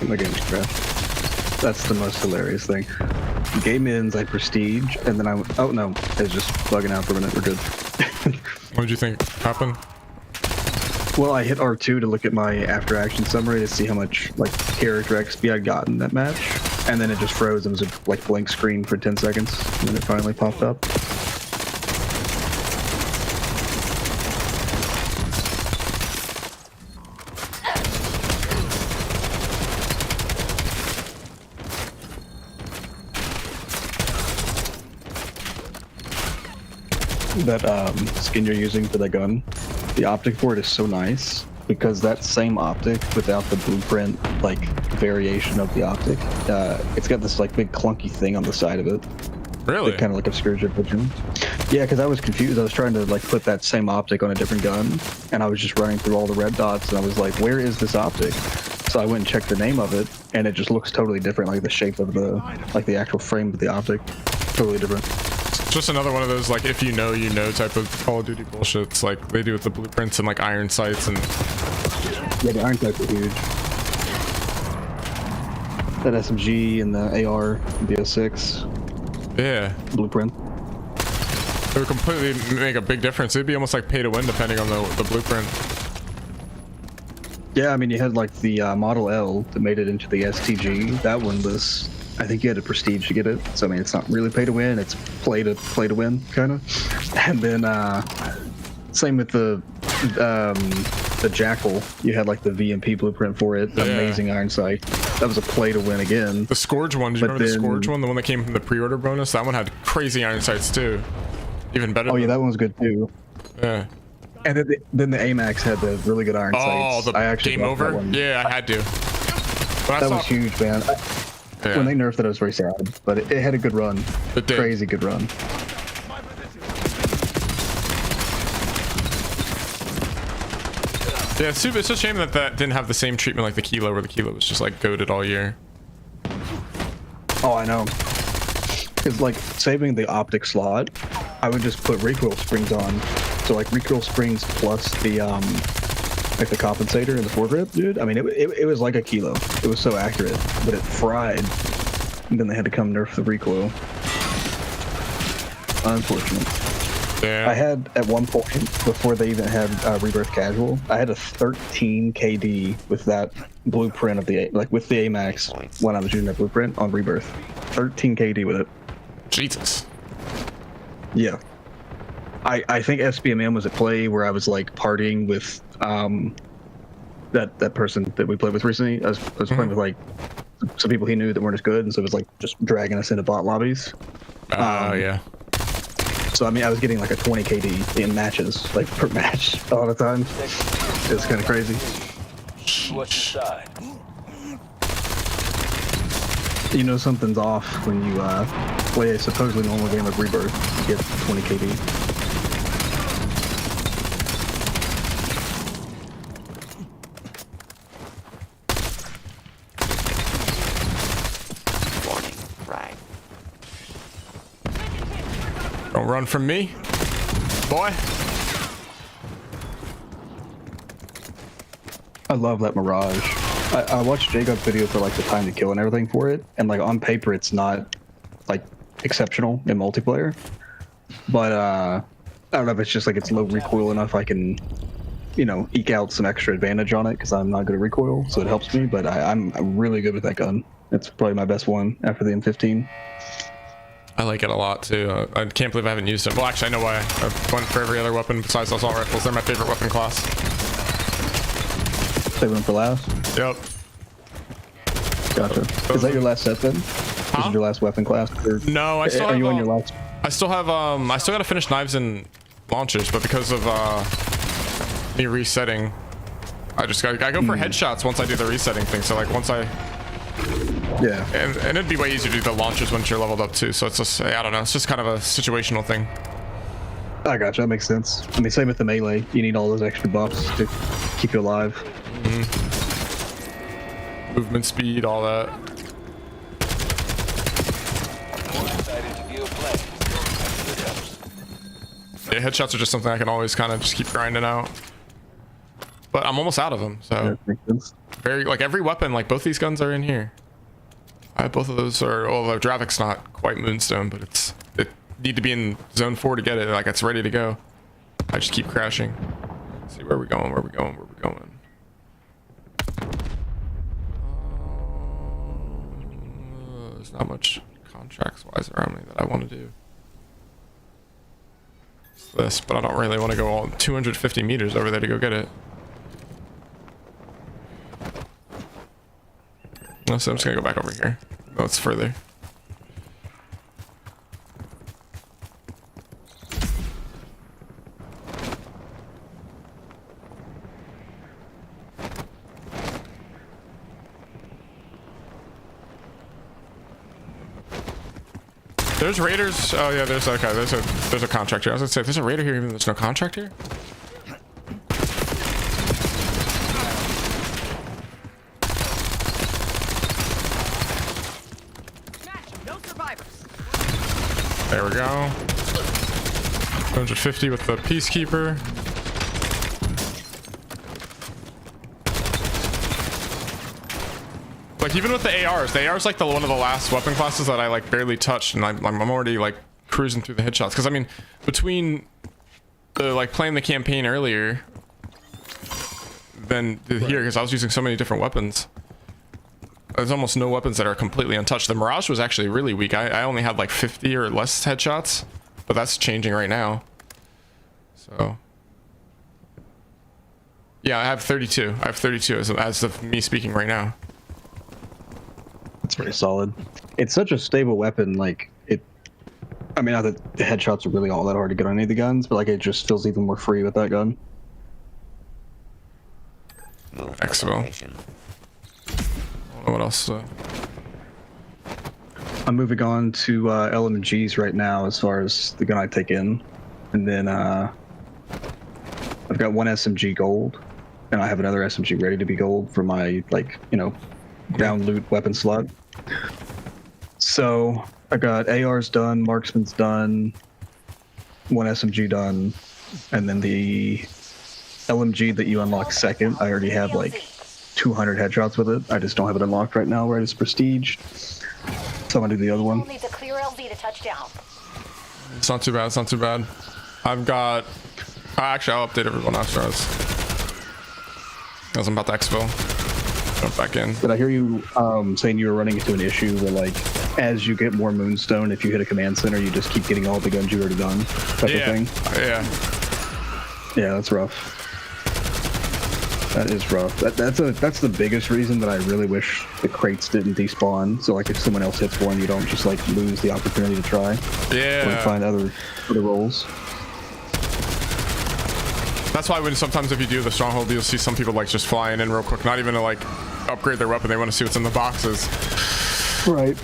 My game's crashed. That's the most hilarious thing. Game ends, I prestige, and then oh no, it's just bugging out for a minute, we're good. What did you think happened? Well, I hit R2 to look at my after action summary to see how much like character XP I'd gotten that match, and then it just froze and was a like blank screen for 10 seconds, and then it finally popped up. That skin you're using for the gun, the optic for it is so nice because that same optic without the blueprint like variation of the optic, it's got this like big clunky thing on the side of it. Really? That kind of like obscures your vision. Yeah, because I was confused. I was trying to like put that same optic on a different gun, and I was just running through all the red dots, and I was like, "Where is this optic?" So I went and checked the name of it, and it just looks totally different. Like the shape of the actual frame of the optic, totally different. It's just another one of those like if you know type of Call of Duty bullshit. It's like they do with the blueprints and like iron sights and. Yeah, the iron sights are huge. That SMG and the AR, and the S6. Yeah. Blueprint. It would completely make a big difference. It'd be almost like pay to win depending on the blueprint. Yeah, I mean, you had like the Model L that made it into the STG. That one was, I think you had a prestige to get it. So I mean, it's not really pay to win. It's play to win kind of. And then same with the Jackal. You had like the VMP blueprint for it. The amazing iron sight. That was a play to win again. The Scourge one. Did you remember the Scourge one? The one that came from the pre-order bonus. That one had crazy iron sights too. Even better. Oh yeah, that one was good too. Yeah. And then the AMAX had the really good iron sights. Oh, the game over? Yeah, I had to. That was huge, man. When they nerfed it, I was very sad, but it had a good run. It did. Crazy good run. Yeah, it's a shame that didn't have the same treatment like the Kilo, where the Kilo was just like goated all year. Oh, I know. Because like saving the optic slot, I would just put recoil springs on. So like recoil springs plus the like the compensator and the foregrip, dude. I mean, it was like a Kilo. It was so accurate, but it fried. And then they had to come nerf the recoil. Unfortunate. Yeah. I had at one point before they even had Rebirth Casual, I had a 13 KD with that blueprint of the with the AMAX when I was using that blueprint on Rebirth. 13 KD with it. Jesus. Yeah. I think SBMM was at play where I was like partying with that person that we played with recently. I was playing with like some people he knew that weren't as good, and so it was like just dragging us into bot lobbies. Yeah. So I mean, I was getting like a 20 KD in matches, like per match, all the time. It was kind of crazy. What's inside? You know something's off when you play a supposedly normal game of Rebirth. You get 20 KD. Don't run from me, boy. I love that Mirage. I watched Jacob's video for like the time to kill and everything for it, and like on paper it's not like exceptional in multiplayer, but I don't know if it's just like it's low recoil enough I can, you know, eke out some extra advantage on it because I'm not good at recoil, so it helps me. But I'm really good with that gun. It's probably my best one after the M15. I like it a lot too. I can't believe I haven't used it. Well, actually, I know why. I've went for every other weapon besides assault rifles. They're my favorite weapon class. Save them for last? Yep. Gotcha. Is that your last set then? This is your last weapon class? Or no, I still are have, you on your last? I still have I still gotta finish knives and launchers, but because of me resetting, I go for headshots once I do the resetting thing. So like once I and it'd be way easier to do the launchers once you're leveled up too. So it's just, I don't know, it's just kind of a situational thing. I gotcha, that makes sense. I mean, same with the melee. You need all those extra buffs to keep you alive. Movement speed, all that. Yeah, headshots are just something I can always kind of just keep grinding out. But I'm almost out of them, so very like every weapon, like both these guns are in here. I have both of those. Although Dravic's not quite Moonstone, but it need to be in zone 4 to get it. Like it's ready to go. I just keep crashing. Let's see where we're going. Where we're going. Where we're going. There's not much contracts wise around me that I want to do. It's this, but I don't really want to go all 250 meters over there to go get it. No, so I'm just gonna go back over here. No, it's further. There's raiders. Oh yeah, there's okay. There's a contract here. I was gonna say, there's a raider here even though there's no contract here. There we go. 250 with the Peacekeeper. Like even with the ARs like one of the last weapon classes that I like barely touched, and I'm already like cruising through the headshots. Because I mean, between the like playing the campaign earlier than here, because I was using so many different weapons. There's almost no weapons that are completely untouched. The Mirage was actually really weak. I only had like 50 or less headshots, but that's changing right now. So yeah, I have 32. I have 32 as of me speaking right now. It's pretty solid. It's such a stable weapon. Like it, I mean, not that the headshots are really all that hard to get on any of the guns, but like it just feels even more free with that gun. Expo. What else? I'm moving on to LMGs right now as far as the gun I take in, and then I've got one SMG gold, and I have another SMG ready to be gold for my ground loot weapon slot. So I got ARs done, marksman's done, one SMG done, and then the LMG that you unlock second, I already have like 200 headshots with it. I just don't have it unlocked right now, right? It's prestige. So I'm gonna do the other one. Needs a clear LZ to touch down. It's not too bad. It's not too bad. I've got. Actually, I'll update everyone after us. As I'm about to exfil. Jump back in. Did I hear you saying you were running into an issue where, like, as you get more Moonstone, if you hit a command center, you just keep getting all the guns you already done? Type of thing? Yeah. Yeah, that's rough. That is rough. That's the biggest reason that I really wish the crates didn't despawn. So like if someone else hits one, you don't just like lose the opportunity to try. Yeah. Or find other roles. That's why when sometimes if you do the stronghold, you'll see some people like just flying in real quick, not even to like upgrade their weapon. They want to see what's in the boxes. Right.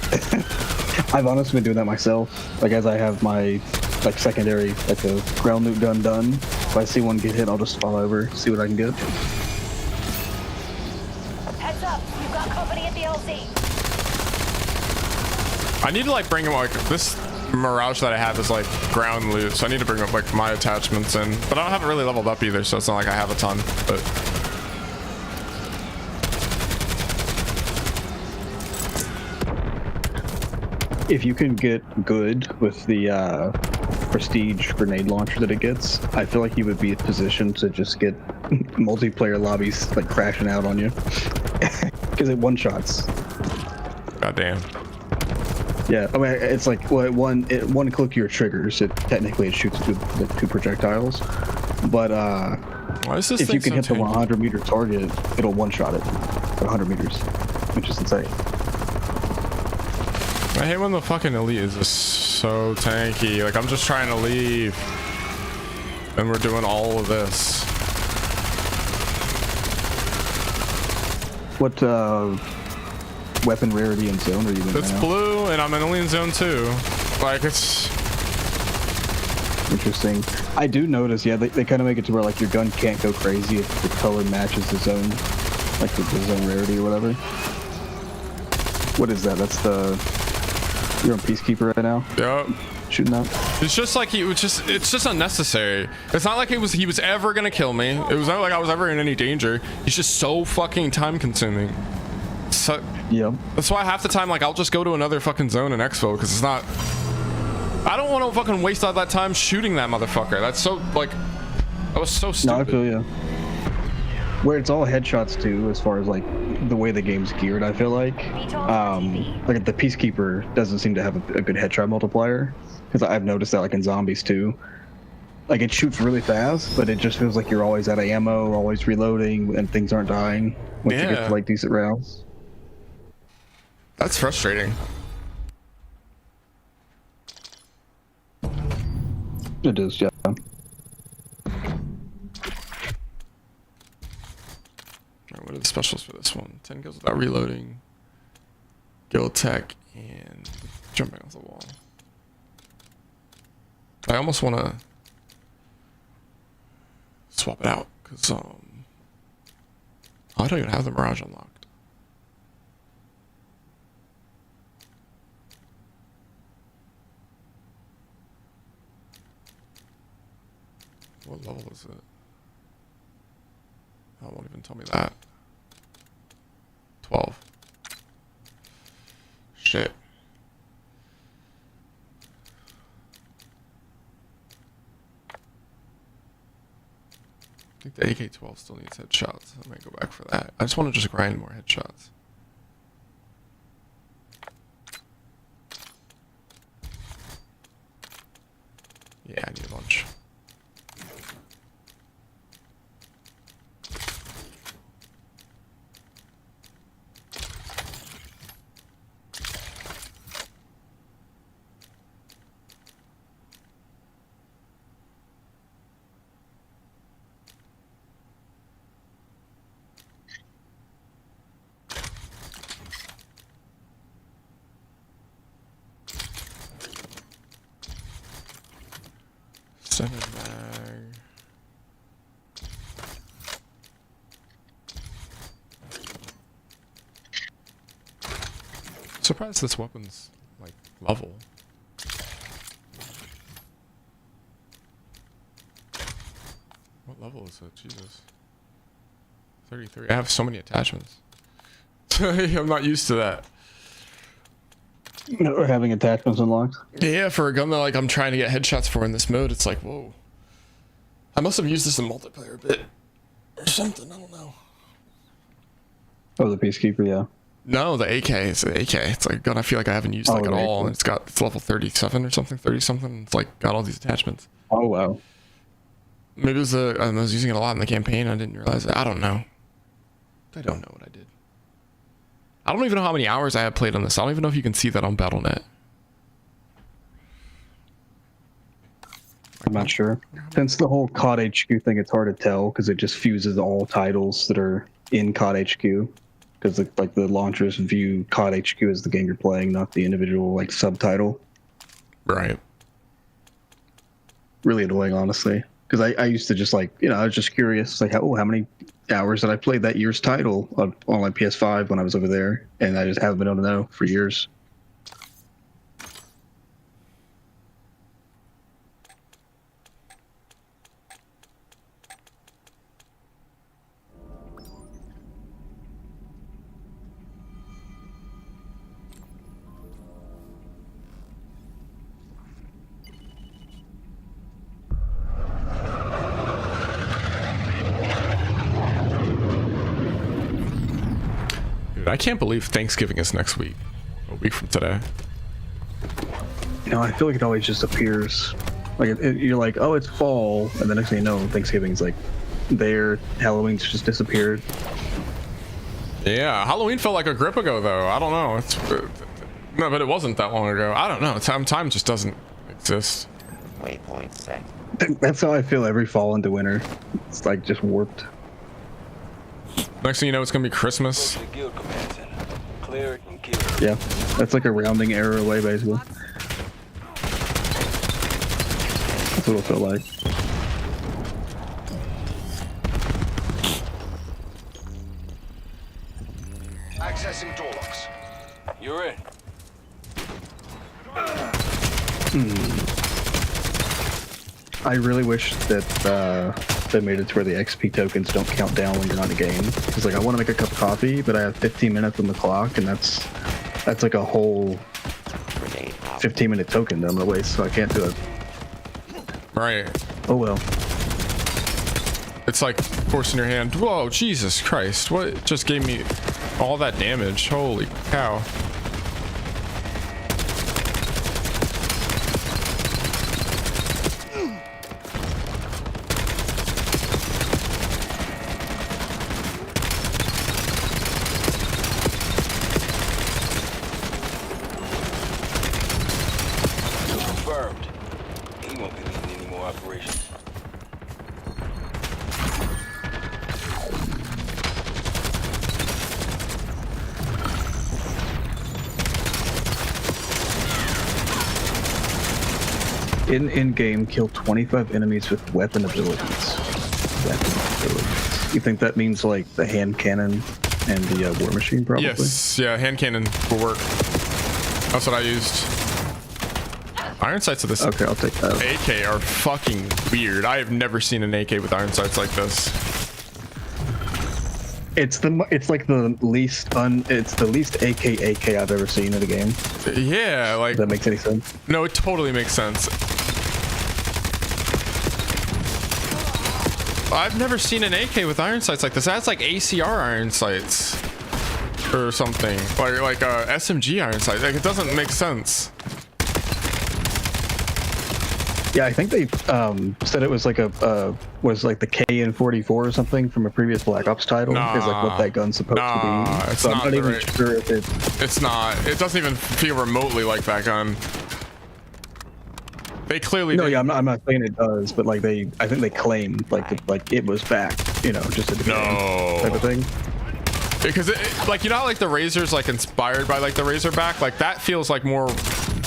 I've honestly been doing that myself. Like as I have my like secondary like the ground loot gun done. If I see one get hit, I'll just fall over, see what I can get. Heads up, you've got company at the LZ. I need to like bring him like this Mirage that I have is like ground loot, so I need to bring up like my attachments in, but I don't have it really leveled up either, so it's not like I have a ton. But if you can get good with the prestige grenade launcher that it gets, I feel like you would be in position to just get multiplayer lobbies like crashing out on you because it one shots. God damn. Yeah, I mean it's like one click your triggers. Technically it shoots two projectiles, but why is this if you can so hit the tanky? 100 meter target, it'll one shot it at 100 meters, which is insane. I hate when the fucking elite is just so tanky. Like I'm just trying to leave, and we're doing all of this. What weapon rarity and zone are you in? It's now? blue, and I'm only in zone 2. Like it's interesting. I do notice, yeah, they kind of make it to where like your gun can't go crazy if the color matches the zone, like the zone rarity or whatever. What is that? That's the. You're on Peacekeeper right now? Yep. Shooting that? It's just like it's just unnecessary. It's not like he was ever gonna kill me. It was not like I was ever in any danger. He's just so fucking time consuming. So yeah. That's why half the time like I'll just go to another fucking zone in Expo because it's not. I don't want to fucking waste all that time shooting that motherfucker. That's so like. That was so stupid. No, I feel you. Where it's all headshots too, as far as like the way the game's geared, I feel like the Peacekeeper doesn't seem to have a good headshot multiplier, because I've noticed that like in zombies too. Like it shoots really fast, but it just feels like you're always out of ammo, always reloading, and things aren't dying once you get to like decent rounds. That's frustrating. It is, yeah. What are the specials for this one? 10 kills without reloading, guild tech, and jumping off the wall. I almost want to swap it out because I don't even have the Mirage unlocked. What level is it? Oh, it won't even tell me that. 12. Shit. I think the AK-12 still needs headshots. I might go back for that. I just want to just grind more headshots. Yeah, I need a bunch. Center mag. Surprised this weapon's like level. What level is it? Jesus. 33. I have so many attachments. I'm not used to that. Or having attachments unlocked. Yeah, for a gun that like I'm trying to get headshots for in this mode, it's like, whoa. I must have used this in multiplayer a bit or something. I don't know. Oh, the Peacekeeper, yeah. No, the AK. It's the AK. It's like a gun I feel like I haven't used like at all. And it's level 37 or something, 30 something. It's like got all these attachments. Oh wow. Maybe it was I was using it a lot in the campaign. I didn't realize it. I don't know. I don't know what I did. I don't even know how many hours I have played on this. I don't even know if you can see that on Battle.net. I'm not sure. Since the whole COD HQ thing, it's hard to tell because it just fuses all titles that are in COD HQ. Because like the launchers view COD HQ as the game you're playing, not the individual like subtitle. Right. Really annoying, honestly. Because I used to just like, I was just curious, like, how many hours did I play that year's title on my PS5 when I was over there? And I just haven't been able to know for years. I can't believe Thanksgiving is next week. A week from today. I feel like it always just appears. Like you're like, oh, it's fall, and the next thing you know, Thanksgiving's like there. Halloween's just disappeared. Yeah, Halloween felt like a grip ago, though. I don't know. No, but it wasn't that long ago. I don't know. Time just doesn't exist. Waypoint set. That's how I feel every fall into winter. It's like just warped. Next thing you know, it's gonna be Christmas. The guild command center. Clear and kill. Yeah, that's like a rounding error away, basically. That's what it'll feel like. Accessing door locks. You're in. I really wish that they made it to where the XP tokens don't count down when you're on a game. Because like I want to make a cup of coffee, but I have 15 minutes on the clock, and that's like a whole 15-minute token that I'm gonna waste, so I can't do it. Right. Oh well. It's like forcing your hand. Whoa, Jesus Christ! What just gave me all that damage? Holy cow! Confirmed. He won't be leading any more operations. In game, kill 25 enemies with weapon abilities. You think that means like the hand cannon and the war machine, probably? Yes, yeah, hand cannon will work. That's what I used. Iron sights of this Okay, I'll take that. AK are fucking weird. I have never seen an AK with iron sights like this. It's like the least AK I've ever seen in a game. Yeah, like If that makes any sense. no, it totally makes sense. I've never seen an AK with iron sights like this. That's like ACR iron sights or something, like SMG iron sights. Like it doesn't make sense. Yeah, I think they said it was like the KN-44 or something from a previous Black Ops title. Is like what that gun's supposed to be. It's So not I'm not even right. sure if it's. It's not. It doesn't even feel remotely like that gun. They clearly No, did. yeah, I'm not saying it does, but like I think they claimed like it was back, just at the beginning type of thing. Because like, you know how like the Razor's like inspired by like the Razorback, like that feels like more,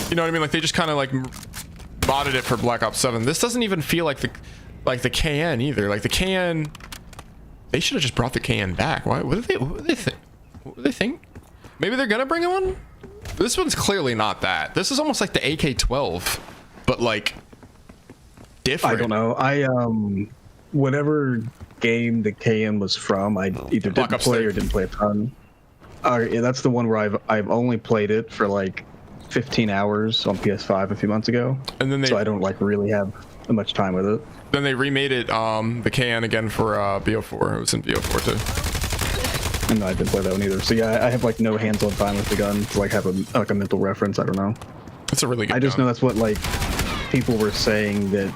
you know what I mean? Like they just kind of like modded it for Black Ops 7. This doesn't even feel like the KN either. Like the KN, they should have just brought the KN back. Why? What do they think? Maybe they're gonna bring it one. This one's clearly not that. This is almost like the AK-12, but like different. I don't know. Whatever game the KN was from, I either Black didn't Ops play 3. or didn't play a ton. Yeah, that's the one where I've only played it for like 15 hours on PS5 a few months ago, And then so I don't like really have much time with it. then they remade it, the KN again for BO4. It was in BO4 too. And I didn't play that one either. So yeah, I have like no hands-on time with the gun to like have a mental reference. I don't know. It's a really good I just gun. know that's what like people were saying that.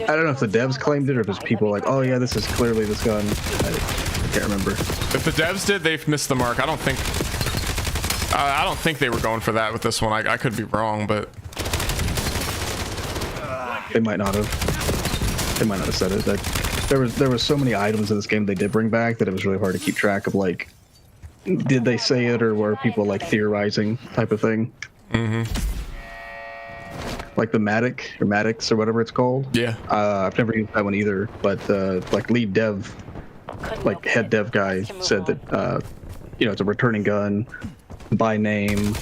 I don't know if the devs claimed it or if it's people like, oh yeah, this is clearly this gun. I can't remember. If the devs did, they've missed the mark. I don't think they were going for that with this one. I could be wrong, but They might not have. They might not have said it. Like, there was so many items in this game they did bring back that it was really hard to keep track of. Like, did they say it or were people like theorizing type of thing? mm-hmm. Like the Maddox or whatever it's called. Yeah. I've never used that one either. But like lead dev, like head dev guy said that it's a returning gun by name.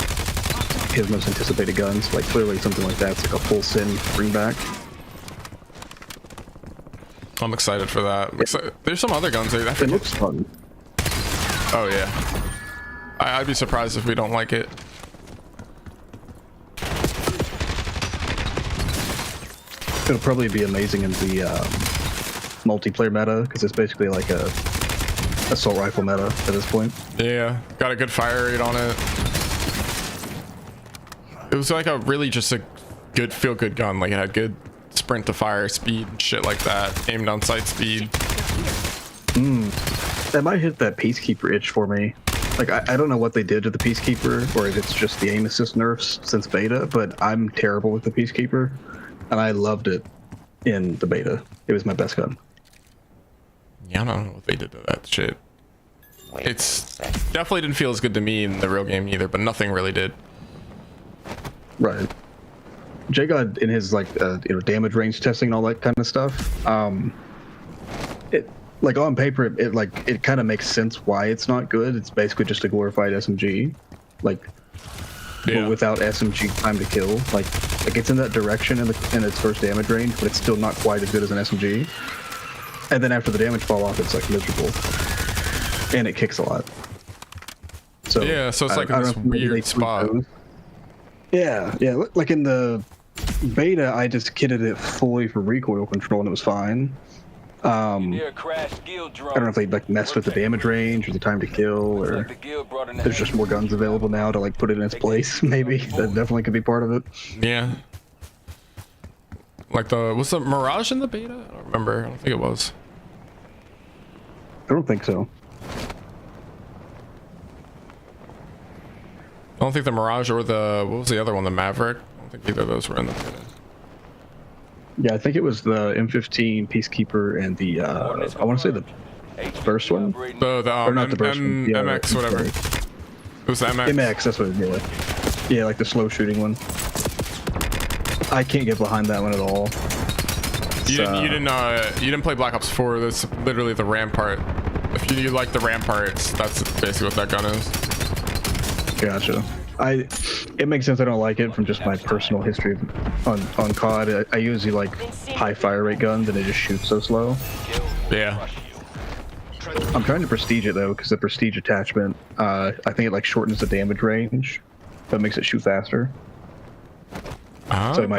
His most anticipated guns, like clearly something like that's like a full sin bring back. I'm excited for that. There's some other guns there. It looks fun. Oh yeah. I'd be surprised if we don't like it. It'll probably be amazing in the multiplayer meta because it's basically like a assault rifle meta at this point. Yeah, got a good fire rate on it. It was like a really just a good feel-good gun. Like it had good sprint to fire speed and shit like that. Aimed on sight speed. That might hit that Peacekeeper itch for me. Like I don't know what they did to the Peacekeeper or if it's just the aim assist nerfs since beta, but I'm terrible with the Peacekeeper, and I loved it in the beta. It was my best gun. Yeah, I don't know what they did to that shit. Wait It's a sec. definitely didn't feel as good to me in the real game either, but nothing really did. Right. Jay got in his like damage range testing and all that kind of stuff. It like on paper it kind of makes sense why it's not good. It's basically just a glorified SMG, like Yeah. without SMG time to kill. Like it's in that direction in its first damage range, but it's still not quite as good as an SMG. And then after the damage fall off, it's like miserable, and it kicks a lot. So Yeah, so it's like I in don't this know if maybe weird they tweaked spot. those. Yeah. Like in the beta, I just kitted it fully for recoil control, and it was fine. Near a crashed guild drone. I don't know if they like messed with the damage range or the time to kill, or Like the guild brought in there's just more guns available now to like put it in its place. Maybe that definitely could be part of it. Yeah. Like was the Mirage in the beta? I don't remember. I don't think it was. I don't think so. I don't think the Mirage or what was the other one? The Maverick? I don't think either of those were in the beta. Yeah, I think it was the M15 Peacekeeper and the I want to say the first one. The Or not the first one. Yeah, MX, whatever. sorry. It was the MX. MX, that's what it is. Yeah, like the slow shooting one. I can't get behind that one at all. You didn't play Black Ops 4. That's literally the Rampart. If you like the Ramparts, that's basically what that gun is. Gotcha. It makes sense I don't like it from just my personal history on COD. I usually like high fire rate guns and they just shoot so slow. Yeah. I'm trying to prestige it though because the prestige attachment, I think it like shortens the damage range, but makes it shoot faster. So it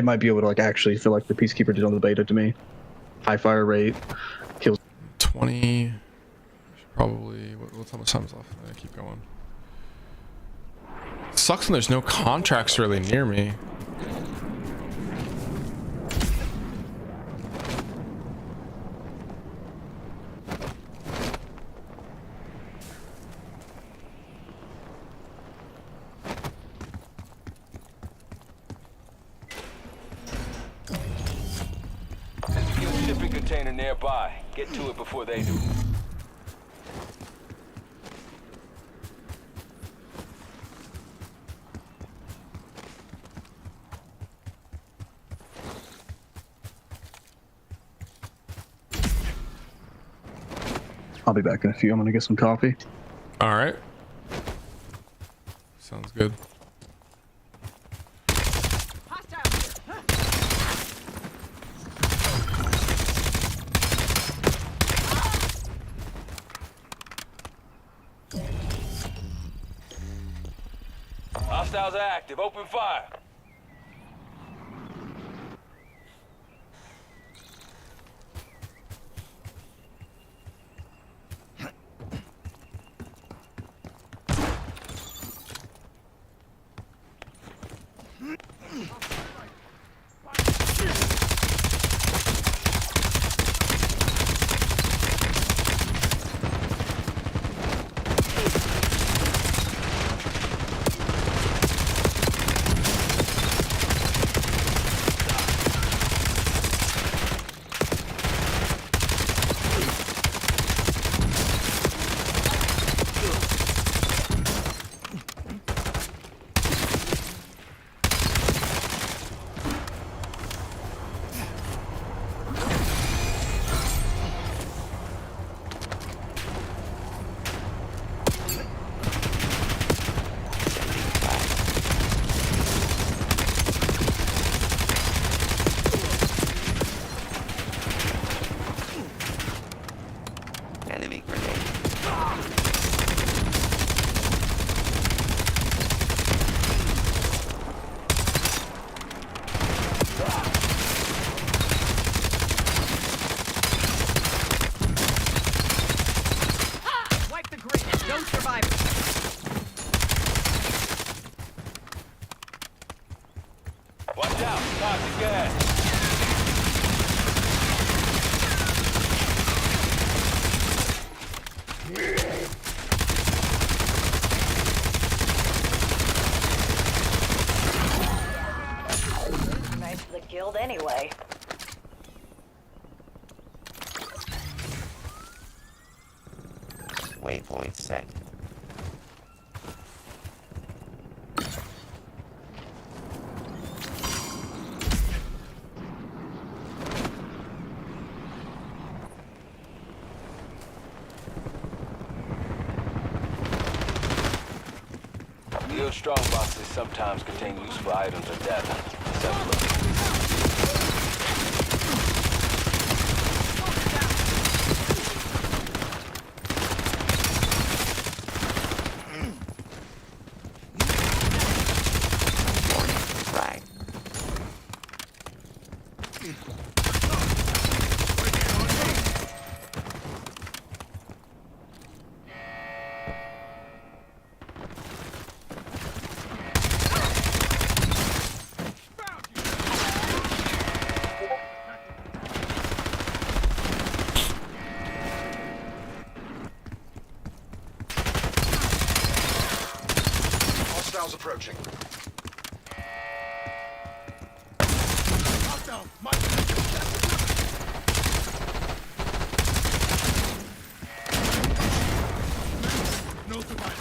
might be able to like actually feel like the Peacekeeper did on the beta to me. High fire rate kills 20. Probably. What's how much time's left? I keep going. Sucks when there's no contracts really near me. There's a fuel shipping container nearby. Get to it before they do. I'll be back in a few. I'm gonna get some coffee. All right. Sounds good. Hostiles are active. Open fire. Enemy grenade. Wipe the grid. No survivors. Watch out. Toxic gas. Nice for the guild anyway. Waypoint set. Guild strong boxes sometimes contain useful items or data. Let's have a look. Right. Hostiles approaching. Hostile. My no survivors.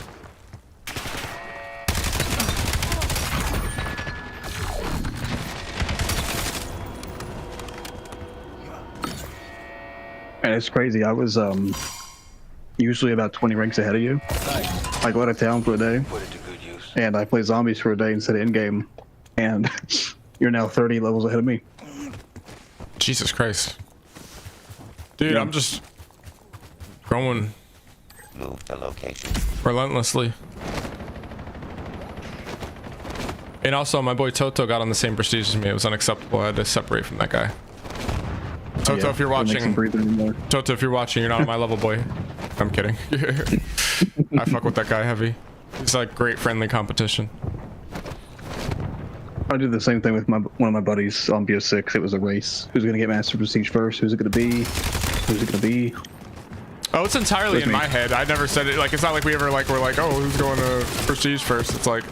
And it's crazy. I was usually about 20 ranks ahead of you. Nice. I go out of town for a day, Put it to good use. and I play zombies for a day instead of Endgame, and you're now 30 levels ahead of me. Jesus Christ. Dude, I'm just growing Move the location. relentlessly. And also, my boy Toto got on the same prestige as me. It was unacceptable. I had to separate from that guy. Toto, if you're It makes him watching, breathe anymore. Toto, if you're watching, you're not on my level, boy. I'm kidding. I fuck with that guy heavy. He's like great friendly competition. I did the same thing with one of my buddies on BO6. It was a race. Who's gonna get Master Prestige first? Who's it gonna be? Who's it gonna be? Oh, it's entirely With in me. my head. I never said it. Like, it's not like we ever like, we're like, oh, who's going to prestige first? It's like,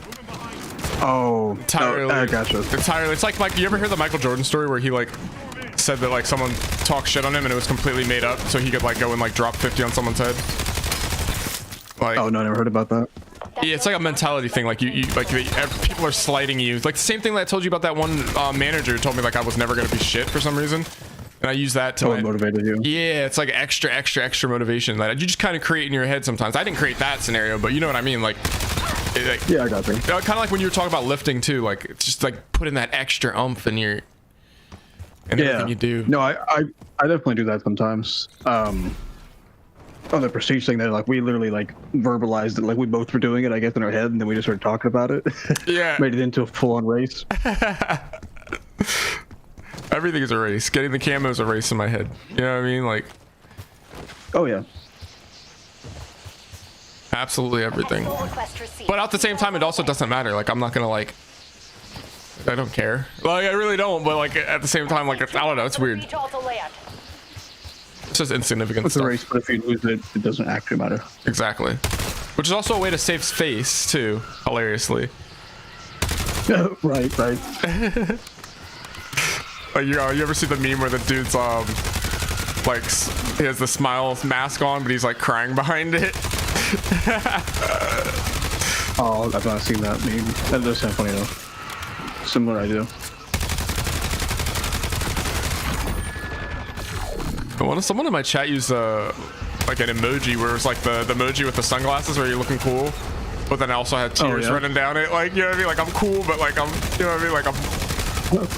Oh, entirely. I gotcha. Entirely. It's like, you ever hear the Michael Jordan story where he like said that like someone talked shit on him and it was completely made up so he could like go and like drop 50 on someone's head? Like, Oh no, I never heard about that. yeah, it's like a mentality thing. Like people are slighting you. Like the same thing that I told you about that one manager who told me like I was never gonna be shit for some reason, and I use that to Oh, like, it motivated you. yeah, it's like extra motivation that you just kind of create in your head sometimes. I didn't create that scenario, but you know what I mean. Like, Yeah, I got you. kind of like when you were talking about lifting too. Like it's just like putting that extra oomph in your everything you do. No, I definitely do that sometimes. On the prestige thing, that like we literally like verbalized it, like we both were doing it, I guess, in our head, and then we just started talking about it. Yeah. Made it into a full-on race. Everything is a race. Getting the camo is a race in my head. You know what I mean? Like Oh yeah. absolutely everything. Full request received. But at the same time, it also doesn't matter. Like, I'm not gonna like, I don't care. Like, I really don't. But like, at the same time, like, I don't know. It's weird. VTOL to land. It's just insignificant It's a stuff. race, but if you lose it, it doesn't actually matter. Exactly. Which is also a way to save face too. Hilariously. Right. Like, you ever see the meme where the dude's like he has the smile mask on, but he's like crying behind it. Oh, I've not seen that meme. That does sound funny though. Similar idea. Someone in my chat used like an emoji where it was like the emoji with the sunglasses where you're looking cool, but then I also had tears yeah? running down it. Like, you know what I mean? Like, I'm cool, but like I'm, you know what I mean? Like, I'm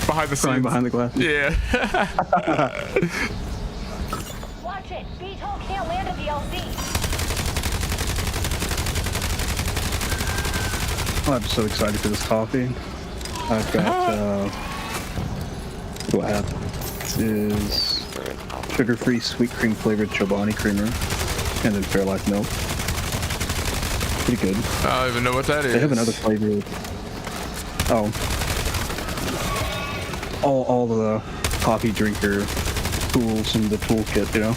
behind the Crying scenes. behind the glasses. Yeah. Watch it. VTOL can't land at the LZ. Oh, I'm so excited for this coffee. I've got what I have is sugar-free sweet cream flavored Chobani creamer, and then Fairlife milk. Pretty good. I don't even know what that is. They have another flavor. Oh, all the coffee drinker tools in the toolkit, you know.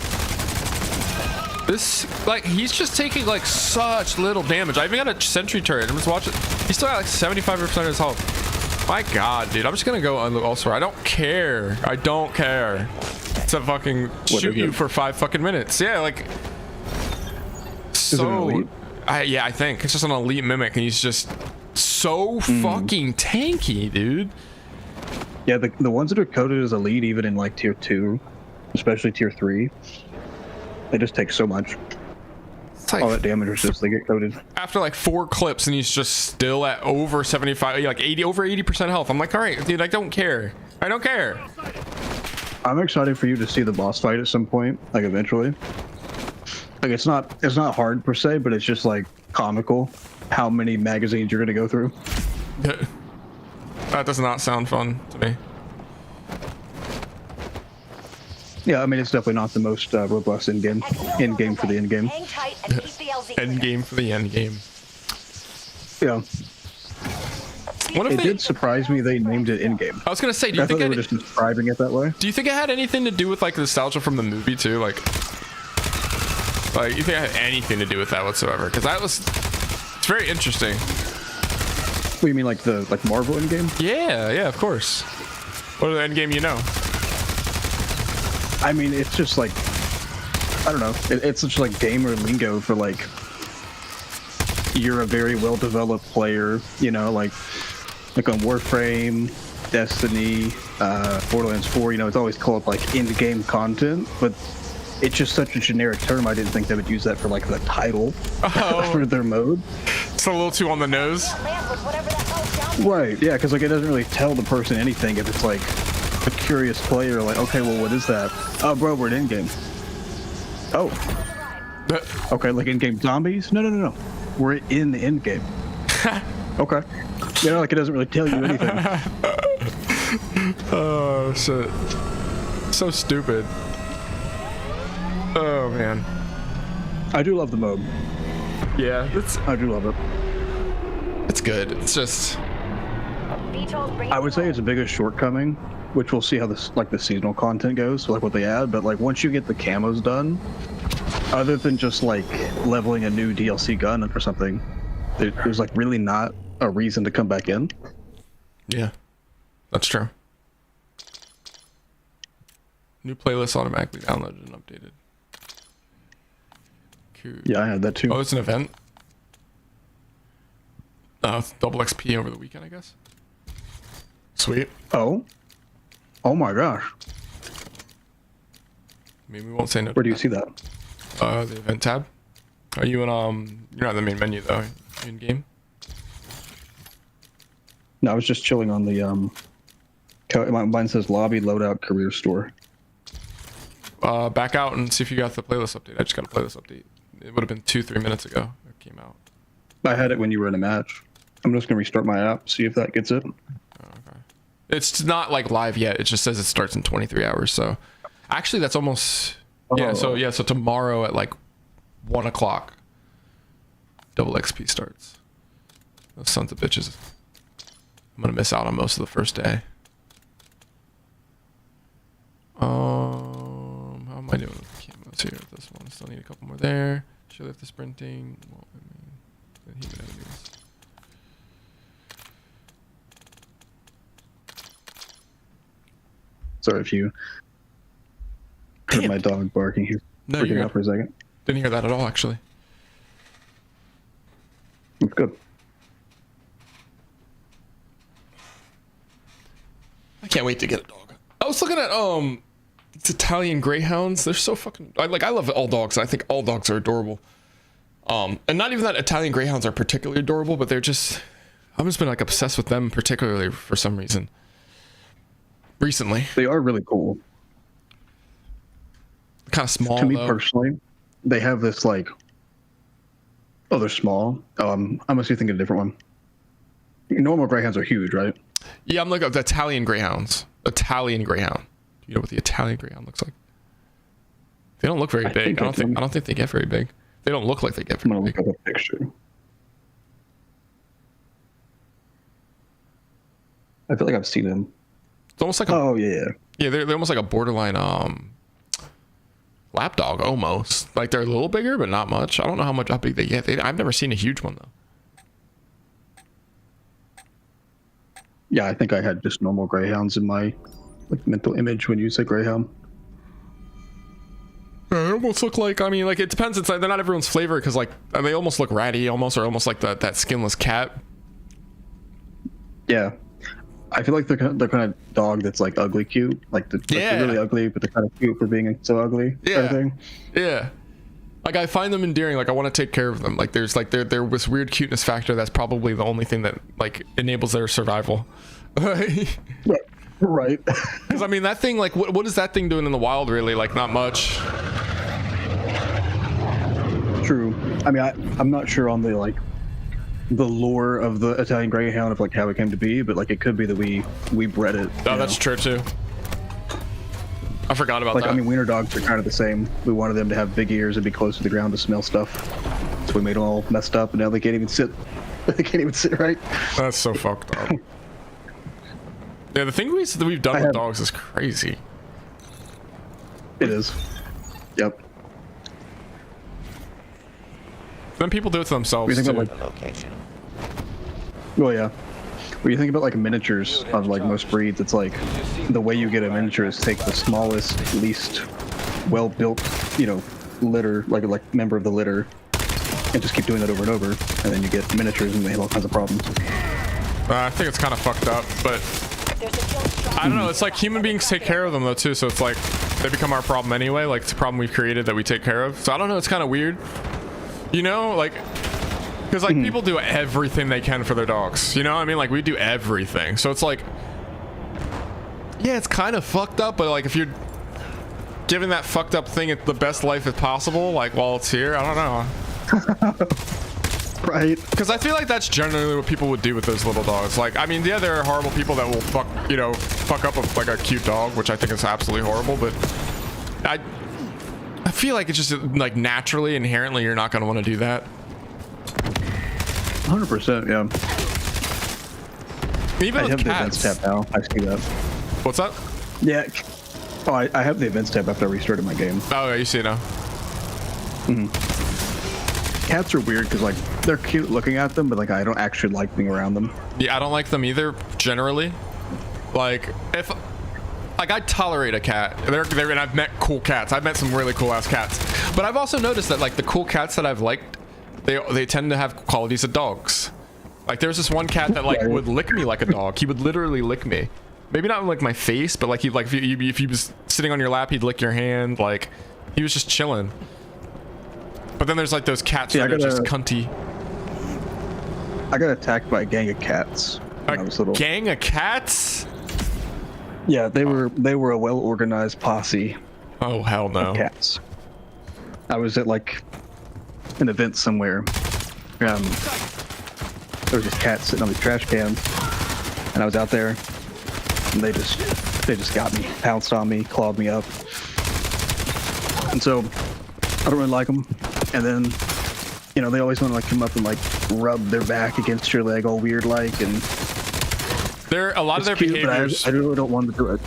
This, like, he's just taking like such little damage. I even got a sentry turret. I'm just watching. He's still at like 75% of his health. My God, dude, I'm just gonna go elsewhere. I don't care. I don't care. To fucking shoot you for 5 fucking minutes. Yeah, like. Is it an So, elite? yeah, I think it's just an elite mimic, and he's just so fucking tanky, dude. Yeah, the ones that are coded as elite, even in like tier 2, especially tier 3, they just take so much. It's like, All that damage is just they get coded. after like 4 clips, and he's just still at over 75, like 80, over 80% health. I'm like, all right, dude, I don't care. I don't care. I'm excited for you to see the boss fight at some point, like eventually. Like it's not hard per se, but it's just like comical how many magazines you're gonna go through. That does not sound fun to me. Yeah, I mean it's definitely not the most robust in game for the end game. Hang tight and keep the LZ. End game for the end game. Yeah, What if it they? did surprise me they named it in game. I was gonna say, do I you thought think they were just describing it that way. do you think it had anything to do with like nostalgia from the movie too? Like you think it had anything to do with that whatsoever? Because it's very interesting. What do you mean, like Marvel in game? Yeah, of course. What are the end game you know? I mean, it's just like I don't know. It's just like gamer lingo for like you're a very well developed player, you know, like on Warframe, Destiny, Borderlands 4, you know, it's always called like in-game content, but it's just such a generic term. I didn't think they would use that for like the title for their mode. It's a little too on the nose. Land with whatever the hell's down Right, yeah, because like it doesn't really tell the person anything if it's like a curious player, like, okay, well, what is that? Oh, bro, we're in Endgame. Oh, okay, like in-game zombies? No. We're in the Endgame. Okay. You know, like it doesn't really tell you anything. Oh shit. So stupid. Oh man. I do love the mode. Yeah, I do love it. it's good. It's just VTOL's bringing I would say it's the biggest shortcoming, which we'll see how this like the seasonal content goes, so like what they add, but like once you get the camos done, other than just like leveling a new DLC gun or something, there's like really not a reason to come back in. yeah. That's true. New playlist automatically downloaded and updated. Cool. Yeah, I had that too. Oh, it's an event. Double XP over the weekend, I guess. Sweet. Oh my gosh. Maybe we won't say no. Where do you see that? The event tab. Are you in you're not in the main menu though. You in game? No, I was just chilling on the mine says lobby loadout career store. Back out and see if you got the playlist update. I just got a playlist update. It would have been 2-3 minutes ago it came out. I had it when you were in a match. I'm just gonna restart my app, see if that gets it. Okay. It's not like live yet. It just says it starts in 23 hours. So actually that's almost So tomorrow at like 1 o'clock, double XP starts. Those sons of bitches. I'm gonna miss out on most of the first day. How am I doing with the camos here with this one? Still need a couple more there. Should lift the sprinting. Well, I mean, the human enemies. Sorry if you heard my dog barking here. No, Freaking you're out for a second. Didn't hear that at all, actually. It's good. I can't wait to get a dog. I was looking at it's Italian Greyhounds. They're so fucking I love all dogs. I think all dogs are adorable. And not even that Italian Greyhounds are particularly adorable, but I've just been like obsessed with them particularly for some reason. Recently. They are really cool. Kind of small To me though. personally, they have this like, oh, they're small. I must be thinking of a different one. Normal greyhounds are huge, right? Yeah, I'm looking at the Italian Greyhounds. Italian Greyhound. Do you know what the Italian Greyhound looks like? They don't look very big. I don't think they get very big. They don't look like they get I'm very gonna big. look up a picture. I feel like I've seen them. It's almost like Oh yeah. yeah, they're almost like a borderline lapdog almost. Like they're a little bigger, but not much. I don't know how big they get. I've never seen a huge one though. Yeah, I think I had just normal greyhounds in my like mental image when you said greyhound. They almost look like, I mean, like it depends. It's like they're not everyone's flavor because like they almost look ratty, almost, or almost like that skinless cat. Yeah, I feel like they're kind of dog that's like ugly cute, like they're really ugly, but they're kind of cute for being so ugly. Yeah, kind of thing. Yeah. Like I find them endearing. Like I want to take care of them. Like there's like they're this weird cuteness factor that's probably the only thing that like enables their survival. Right. Because I mean that thing, like what is that thing doing in the wild? Really, like not much. True. I mean, I'm not sure on the like the lore of the Italian Greyhound of like how it came to be, but like it could be that we bred it. Oh, that's true too. I forgot about that. I mean, wiener dogs are kind of the same. We wanted them to have big ears and be close to the ground to smell stuff, so we made them all messed up, and now they can't even sit. They can't even sit right. That's so fucked up. Yeah, the thing we've done with dogs is crazy. It is. Yep. Then people do it to themselves We think too. about, The location. well, yeah. When you think about like miniatures of like most breeds, it's like the way you get a miniature is take the smallest, least well-built, litter, like member of the litter, and just keep doing that over and over, and then you get miniatures and they have all kinds of problems. I think it's kind of fucked up, but There's a kill strike. I don't know. It's like human beings take care of them though too, so it's like they become our problem anyway. Like, it's a problem we've created that we take care of. So I don't know, it's kind of weird, you know, like, because like people do everything they can for their dogs, you know what I mean? Like, we do everything. So it's like, yeah, it's kind of fucked up, but like if you're giving that fucked up thing the best life as possible, like while it's here, I don't know. Right. Because I feel like that's generally what people would do with those little dogs. Like, I mean, yeah, there are horrible people that will fuck up like a cute dog, which I think is absolutely horrible. But I feel like it's just like naturally, inherently, you're not going to want to do that. 100%. Yeah. Even I have with the events cats. tab now. I see that. What's up? Yeah. Oh, I have the events tab after I restarted my game. Oh, yeah, you see it now. Cats are weird because like they're cute looking at them, but like I don't actually like being around them. Yeah, I don't like them either, generally. Like, if... Like, I tolerate a cat. And I've met cool cats. I've met some really cool-ass cats. But I've also noticed that, like, the cool cats that I've liked, they tend to have qualities of dogs. Like, there's this one cat that, like, would lick me like a dog. He would literally lick me. Maybe not like my face, but, like, if he was sitting on your lap, he'd lick your hand. Like, he was just chilling. But then there's, like, those cats that are just cunty. I got attacked by a gang of cats when I was little. Gang of cats? Yeah, they were a well-organized posse. Oh, hell no. Of cats. I was at like an event somewhere. There was this cat sitting on the trash cans, and I was out there, and they just got me, pounced on me, clawed me up, and so I don't really like them. And then, you know, they always want to like come up and like rub their back against your leg, all weird like, and. There, a lot of their behaviors. I really don't want to do it.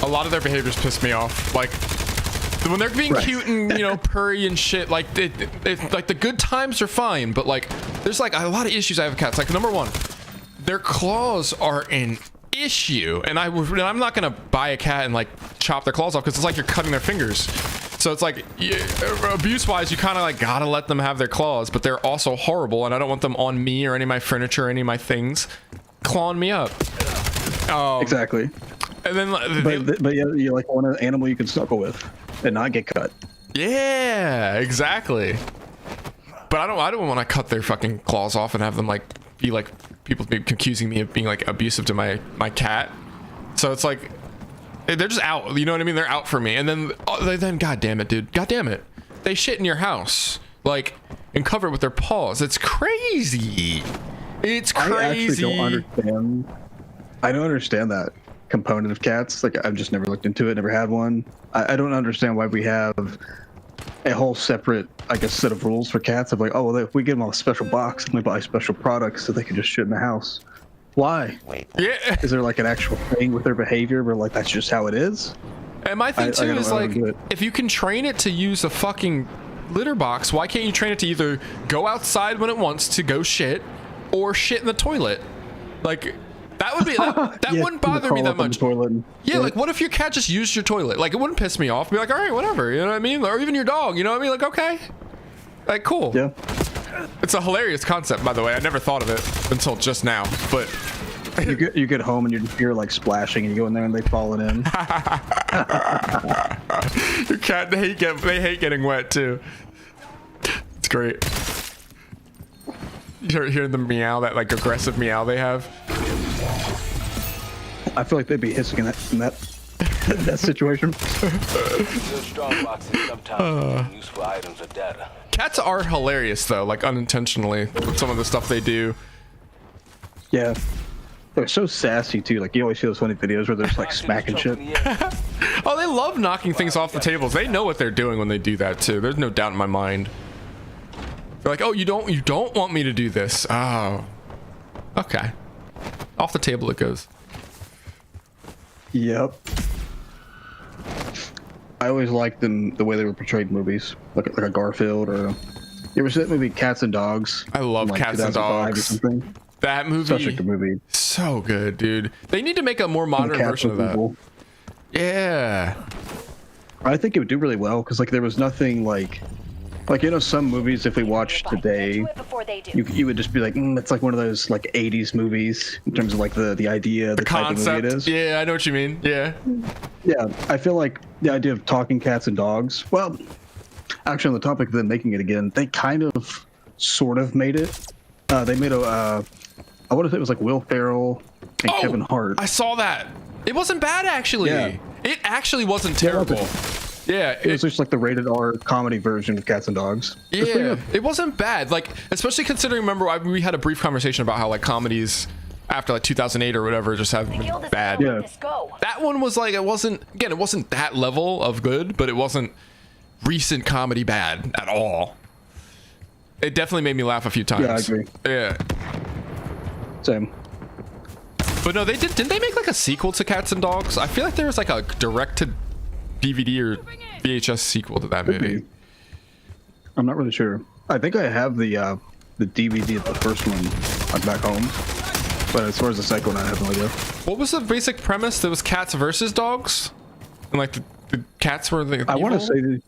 A lot of their behaviors piss me off. Like when they're being cute and purry and shit. Like like the good times are fine, but like there's like a lot of issues I have with cats. Like number one, their claws are an issue, and I'm not gonna buy a cat and like chop their claws off because it's like you're cutting their fingers. So it's like abuse-wise, you kind of like gotta let them have their claws, but they're also horrible, and I don't want them on me or any of my furniture, or any of my things. Clawing me up. Exactly. And then but yeah, you're like one animal you can snuggle with and not get cut. Yeah, exactly. But I don't want to cut their fucking claws off and have them like be like people be accusing me of being like abusive to my cat. So it's like they're just out, you know what I mean? They're out for me. And then god damn it, dude. God damn it. They shit in your house like and cover it with their paws. It's crazy. It's crazy. I don't understand that component of cats. Like, I've just never looked into it, never had one. I don't understand why we have a whole separate, I guess, set of rules for cats. Of like, oh, well, if we give them a special box and we buy special products so they can just shit in the house. Why? Wait. Yeah. Is there like an actual thing with their behavior where like that's just how it is? And my thing too is like, if you can train it to use a fucking litter box, why can't you train it to either go outside when it wants to go shit, or shit in the toilet? Like that would be that yeah, wouldn't bother me that much. Yeah, like what if your cat just used your toilet? Like it wouldn't piss me off. Be like, all right, whatever, you know what I mean? Or even your dog, you know what I mean? Like okay, like cool. Yeah. It's a hilarious concept, by the way. I never thought of it until just now. But you get home and you're like splashing, and you go in there and they falling in. Your cat, they hate getting wet too. It's great. You hear the meow, that like aggressive meow they have. I feel like they'd be hissing in that situation. Your strong boxes sometimes useful items or data. Cats are hilarious though, like unintentionally, with some of the stuff they do. Yeah. They're so sassy too. Like you always see those funny videos where they're just like smacking shit. Oh, they love knocking things off the tables. They know what they're doing when they do that too. There's no doubt in my mind. They're like, oh, you don't want me to do this. Oh, okay. Off the table it goes. Yep. I always liked them the way they were portrayed in movies, like a Garfield or. You ever see that movie Cats and Dogs? I love like Cats and Dogs. Or something? That movie. Such a good movie. So good, dude. They need to make a more modern version of that. People. Yeah. I think it would do really well because like there was nothing like Like, you know, some movies, if we watched Nearby. Get today, to it before they do. you would just be like, it's like one of those like 80s movies in terms of like the idea, the type of movie it Concept. is. Yeah, I know what you mean. Yeah. Yeah, I feel like the idea of talking cats and dogs. Well, actually, on the topic of them making it again, they kind of, sort of made it. They made I want to say it was like Will Ferrell and Kevin Hart. I saw that. It wasn't bad actually. Yeah. It actually wasn't terrible. Yeah, It was just like the rated R comedy version of Cats and Dogs. It's pretty yeah, good. it wasn't bad. Like, especially considering, remember, we had a brief conversation about how like comedies after like 2008 or whatever just have The been guild is bad. gonna let Yeah. this go. That one was like, it wasn't that level of good, but it wasn't recent comedy bad at all. It definitely made me laugh a few times. Yeah, I agree. Yeah. Same. But no, didn't they make like a sequel to Cats and Dogs? I feel like there was like a direct to DVD or VHS sequel to that movie. I'm not really sure. I think I have the DVD of the first one like back home, but as far as the second one, I have no idea. What was the basic premise? There was cats versus dogs, and like the cats were the I want to evil? say,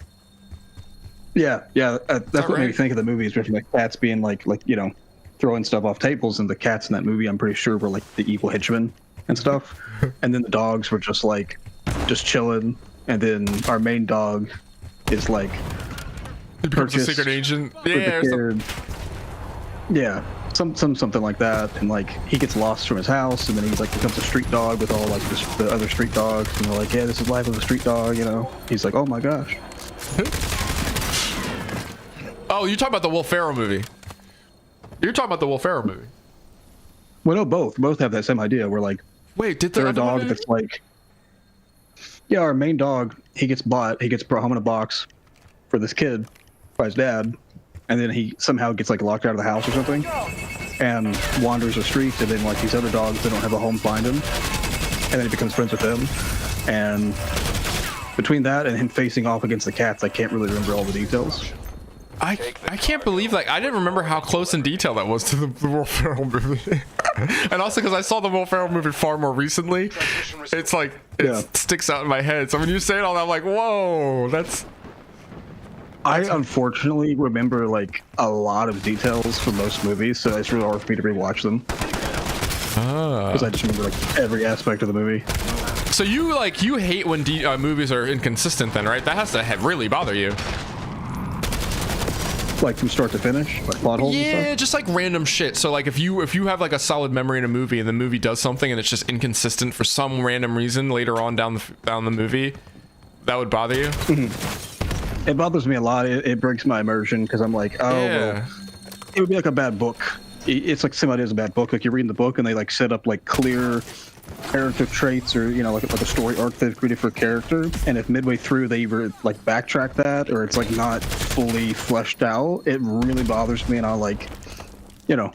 that's what made me right? think of the movie, especially like cats being like you know, throwing stuff off tables, and the cats in that movie, I'm pretty sure, were like the evil henchmen and stuff, and then the dogs were just chilling, and then our main dog is like He becomes a purchased secret agent. for the Yeah, or something. kid. Yeah, something like that, and like he gets lost from his house, and then he like becomes a street dog with all like the other street dogs, and they're like, yeah, this is life of a street dog, you know. He's like, oh my gosh. Oh, you're talking about the Will Ferrell movie. You're talking about the Will Ferrell movie. Well, no, both have that same idea. Where like Wait, did they're the a other dog movie? that's like, yeah, our main dog, he gets brought home in a box for this kid by his dad, and then he somehow gets like locked out of the house or something, and wanders the streets, and then like these other dogs that don't have a home find him, and then he becomes friends with them, and between that and him facing off against the cats, I can't really remember all the details. I can't believe, like, I didn't remember how close in detail that was to the Will Ferrell movie. And also because I saw the Will Ferrell movie far more recently, it's like it sticks out in my head. So when you say it all that, I'm like, whoa, that's I unfortunately remember like a lot of details from most movies, so it's really hard for me to rewatch them. Because I just remember like every aspect of the movie. So you hate when movies are inconsistent then, right? That has to really bother you. Like from start to finish, like plot holes and Yeah, stuff. just like random shit. So like if you have like a solid memory in a movie and the movie does something and it's just inconsistent for some random reason later on down the movie, that would bother you. It bothers me a lot. It breaks my immersion because I'm like, oh, Yeah. well, it would be like a bad book. It's like same idea as a bad book. Like you're reading the book and they like set up like clear character traits or you know like a story arc they've created for a character, and if midway through they either like backtrack that or it's like not fully fleshed out, it really bothers me, and I'll like, you know,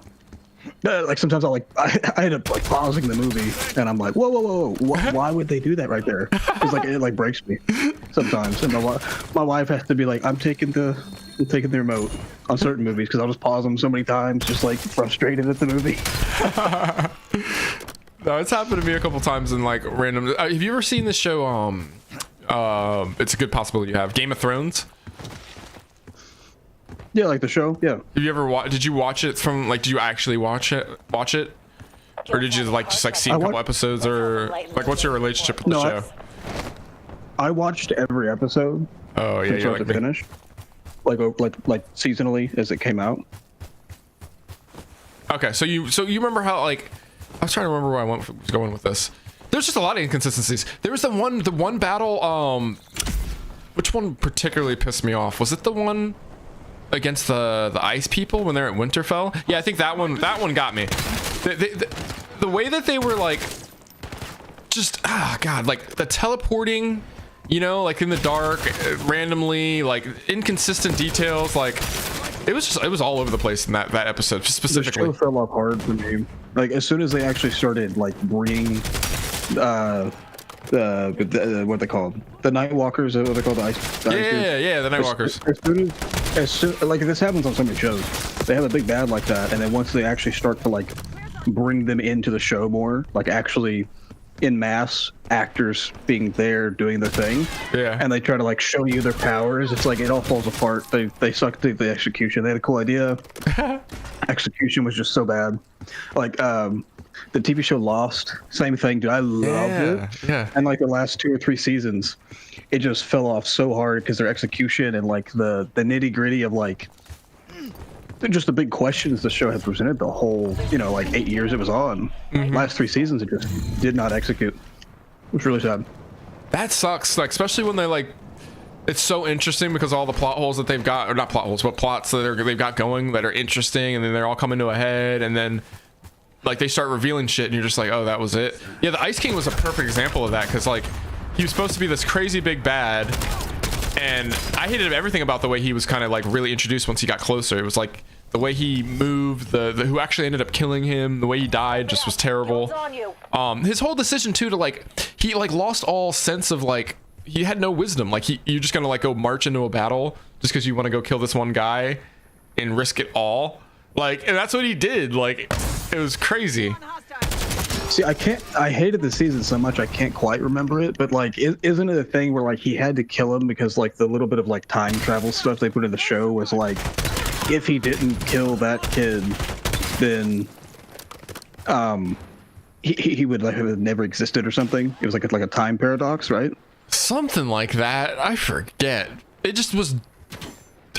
like sometimes I'll like I end up like pausing the movie and I'm like, whoa, why would they do that right there? It's like it like breaks me sometimes, and my wife has to be like, I'm taking the remote on certain movies because I'll just pause them so many times, just like frustrated at the movie. No, it's happened to me a couple times in like random. Have you ever seen this show? It's a good possibility you have Game of Thrones. Yeah, like the show. Yeah. Have you ever Did you watch it from like? Did you actually watch it? Or did you like just like see a couple episodes or like? What's your relationship with the show? I watched every episode. Oh yeah, from you're start like to me. finish, like seasonally as it came out. Okay, so you remember how like I was trying to remember where I was going with this. There's just a lot of inconsistencies. There was the one battle. Which one particularly pissed me off? Was it the one against the ice people when they're at Winterfell? Yeah, I think that one got me. The way that they were like, just god, like the teleporting, you know, like in the dark, randomly, like inconsistent details, like. It was all over the place in that episode, specifically. The show fell off hard for me. Like as soon as they actually started like bringing the what they called the Night Walkers, what they call the ice. Yeah, the Night Walkers. As soon like this happens on so many shows, they have a big bad like that, and then once they actually start to like bring them into the show more, like actually in mass actors being there doing their thing. Yeah. And they try to like show you their powers. It's like it all falls apart. They sucked at the execution. They had a cool idea. Execution was just so bad. Like the TV show Lost, same thing, dude. I loved it. Yeah. And like the last 2 or 3 seasons, it just fell off so hard because their execution and like the nitty gritty of like just the big questions the show has presented the whole, you know, like 8 years it was on. Last 3 seasons, it just did not execute. It was really sad. That sucks. Like, especially when they like, it's so interesting because all the plot holes that they've got, or not plot holes, but plots that they've got going that are interesting, and then they're all coming to a head, and then like they start revealing shit, and you're just like, oh, that was it. Yeah, the Ice King was a perfect example of that because like he was supposed to be this crazy big bad, and I hated everything about the way he was kind of like really introduced once he got closer. It was like the way he moved, the who actually ended up killing him, the way he died just was terrible. His whole decision too to like, he like lost all sense of like, he had no wisdom. Like you're just gonna like go march into a battle just because you want to go kill this one guy and risk it all. Like, and that's what he did. Like, it was crazy. See, I hated the season so much I can't quite remember it, but like, isn't it a thing where like he had to kill him because like the little bit of like time travel stuff they put in the show was like, if he didn't kill that kid, then he would like have never existed or something. It was like a time paradox, right? Something like that. I forget. It just was.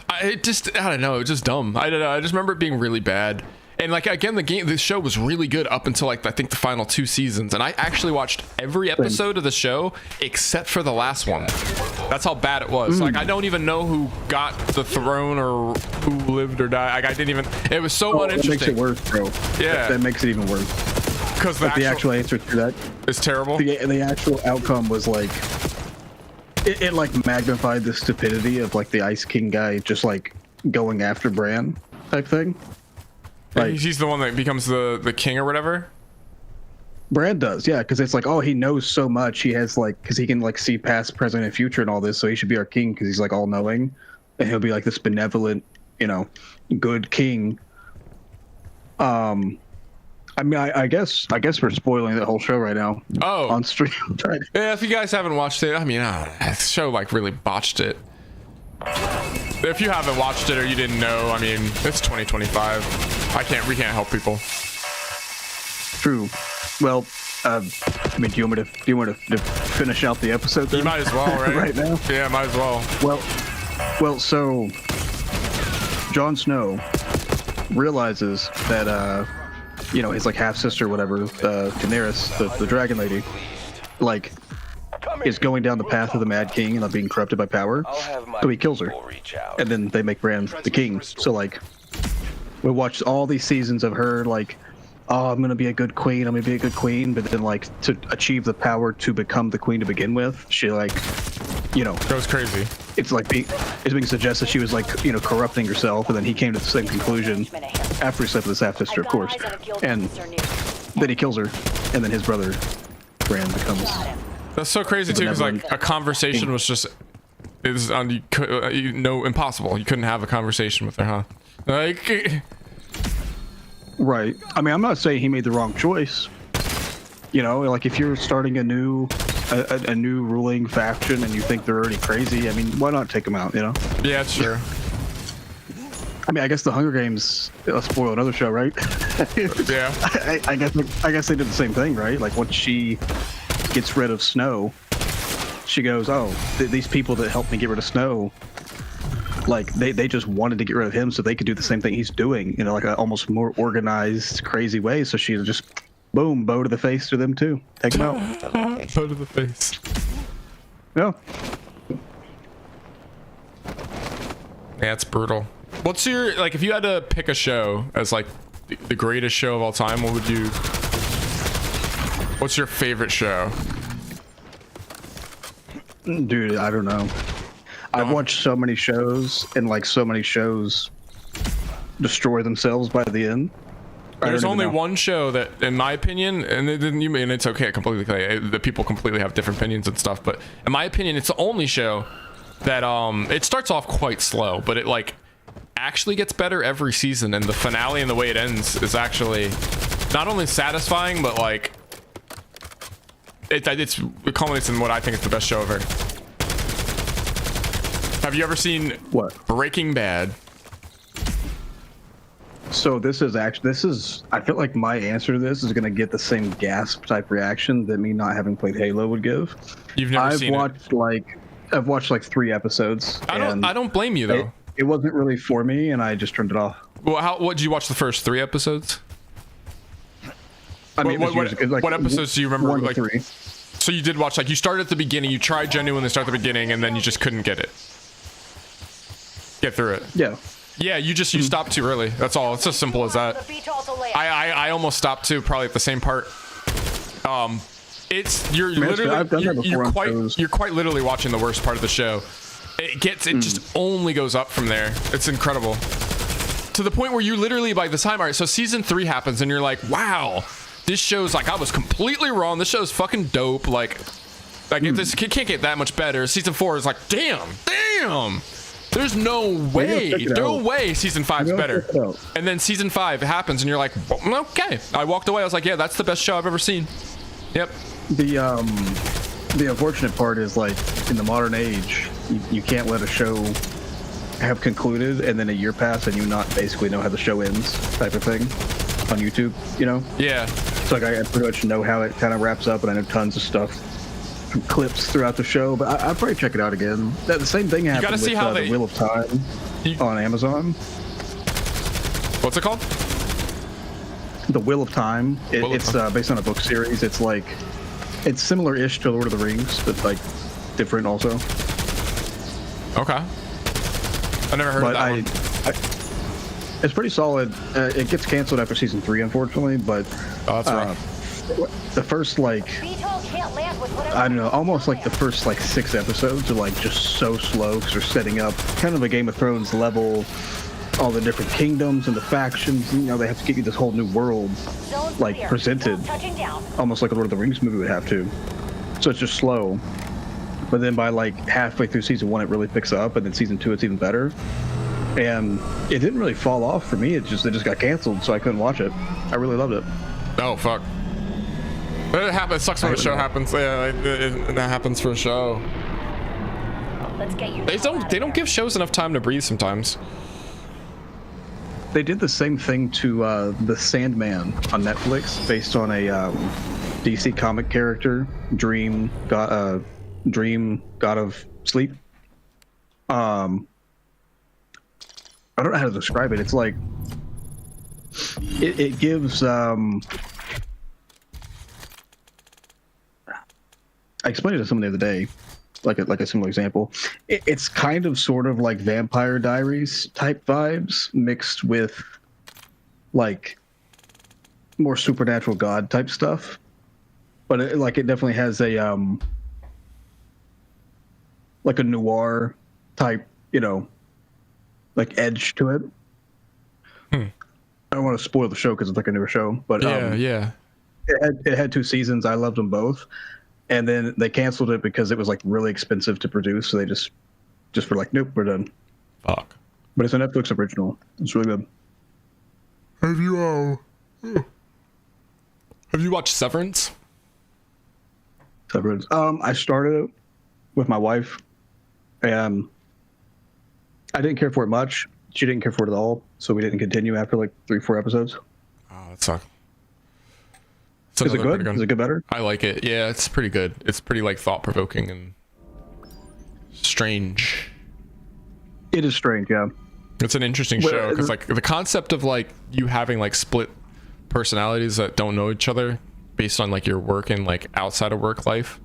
I don't know. It was just dumb. I don't know. I just remember it being really bad. And like again, the show was really good up until like I think the final 2 seasons, and I actually watched every episode of the show except for the last one. That's how bad it was. Like I don't even know who got the throne or who lived or died. Like I didn't even. It was so uninteresting. That makes it worse, bro. Yeah, that makes it even worse. Because the actual answer to that is terrible. The actual outcome was like it like magnified the stupidity of like the Ice King guy just like going after Bran type thing. Like, he's the one that becomes the king or whatever. Brad does, yeah, because it's like, oh, he knows so much. He has like, because he can like see past, present, and future and all this, so he should be our king because he's like all knowing, and he'll be like this benevolent, you know, good king. I mean, I guess we're spoiling the whole show right now. Oh, on stream. Yeah, if you guys haven't watched it, I mean, the show like really botched it. If you haven't watched it or you didn't know, I mean, it's 2025. We can't help people. True. Well, I mean, do you want me to finish out the episode then? You might as well, right? Right now? Yeah, might as well. Well, so Jon Snow realizes that you know, his like half sister, whatever, Daenerys, the dragon lady, like is going down the path of the Mad King and not being corrupted by power. So he kills her, and then they make Bran the king. So like, we watched all these seasons of her like, oh, I'm gonna be a good queen, I'm gonna be a good queen, but then like to achieve the power to become the queen to begin with, she like, you know, goes crazy. It's like it's being suggested she was like, you know, corrupting herself, and then he came to the same conclusion after he slept with his half sister, of course, and then he kills her, and then his brother Bran becomes. That's so crazy too, because like a conversation was just impossible. You couldn't have a conversation with her, huh? Like, right. I mean, I'm not saying he made the wrong choice. You know, like if you're starting a new ruling faction and you think they're already crazy, I mean, why not take them out? You know? Yeah, it's true. I mean, I guess the Hunger Games spoil another show, right? Yeah. I guess they did the same thing, right? Like once she gets rid of Snow, she goes, oh, these people that helped me get rid of Snow, like they just wanted to get rid of him so they could do the same thing he's doing, you know, like a almost more organized, crazy way. So she just, boom, bow to the face to them too. Take them out. Bow to the face. Yeah. Yeah, it's brutal. What's your, like, if you had to pick a show as like the greatest show of all time, what's your favorite show? Dude, I don't know. I've watched so many shows, and like so many shows destroy themselves by the end. There's only one show that, in my opinion, and it's okay, completely, the people completely have different opinions and stuff, but in my opinion, it's the only show that it starts off quite slow, but it like actually gets better every season, and the finale and the way it ends is actually not only satisfying, but like It's it culminates in what I think is the best show ever. Have you ever seen What? Breaking Bad? So this is I feel like my answer to this is gonna get the same gasp type reaction that me not having played Halo would give. You've never seen it. I've watched like 3 episodes. I don't blame you though. It wasn't really for me, and I just turned it off. Well, what did you watch the first 3 episodes? I mean, what episodes do you remember? 1 to Like, 3. so you did watch, like, you started at the beginning, you tried genuinely start at the beginning, and then you just couldn't get through it. Yeah. Yeah, you stopped too early. That's all. It's as simple as that. The beach also lay. I almost stopped too, probably at the same part. You're literally I've done that before you're quite literally watching the worst part of the show. It just only goes up from there. It's incredible. To the point where you literally, by the time, all right, so season 3 happens and you're like, wow, this show's like, I was completely wrong. This show's fucking dope. Like this can't get that much better. Season 4 is like, damn. There's no way season 5's better. And then season 5 happens and you're like, well, okay. I walked away. I was like, yeah, that's the best show I've ever seen. Yep. The unfortunate part is, like, in the modern age, you can't let a show have concluded and then a year pass and you not basically know how the show ends type of thing on YouTube, you know? Yeah. So like I pretty much know how it kind of wraps up, and I know tons of stuff from clips throughout the show, but I'll probably check it out again. The same thing happened with The Wheel of Time on Amazon. What's it called? The Wheel of Time. It's based on a book series. It's like, it's similar-ish to Lord of the Rings, but like different also. Okay. I never heard of that one. It's pretty solid. It gets canceled after season 3, unfortunately, but that's rough. The first, like, I don't know, almost like the first like 6 episodes are like just so slow because they're setting up kind of a Game of Thrones level, all the different kingdoms and the factions. You know, they have to get you this whole new world like presented, almost like a Lord of the Rings movie would have to. So it's just slow. But then by like halfway through season 1, it really picks up, and then season 2, it's even better. And it didn't really fall off for me. It just got canceled, so I couldn't watch it. I really loved it. Oh fuck. But it happens. It sucks when a show happens. Yeah, that happens for a show. Let's get you. They don't give shows enough time to breathe sometimes. They did the same thing to The Sandman on Netflix, based on a DC comic character, Dream God of Sleep. I don't know how to describe it. It's like it gives I explained it to someone the other day, like a similar example. It's kind of sort of like Vampire Diaries type vibes mixed with like more supernatural god type stuff, but it definitely has a like a noir type, you know, like edge to it. I don't want to spoil the show because it's like a newer show, but yeah. It had 2 seasons. I loved them both. And then they canceled it because it was like really expensive to produce. So they just were like, nope, we're done. Fuck. But it's a Netflix original. It's really good. Have you watched Severance? Severance. I started it with my wife, and I didn't care for it much. She didn't care for it at all, so we didn't continue after like 3-4 episodes. Oh, that sucks. Is it good? Is it good better? I like it. Yeah, it's pretty good. It's pretty like thought-provoking and strange. It is strange, yeah. It's an interesting show because like the concept of like you having like split personalities that don't know each other based on like your work and like outside of work life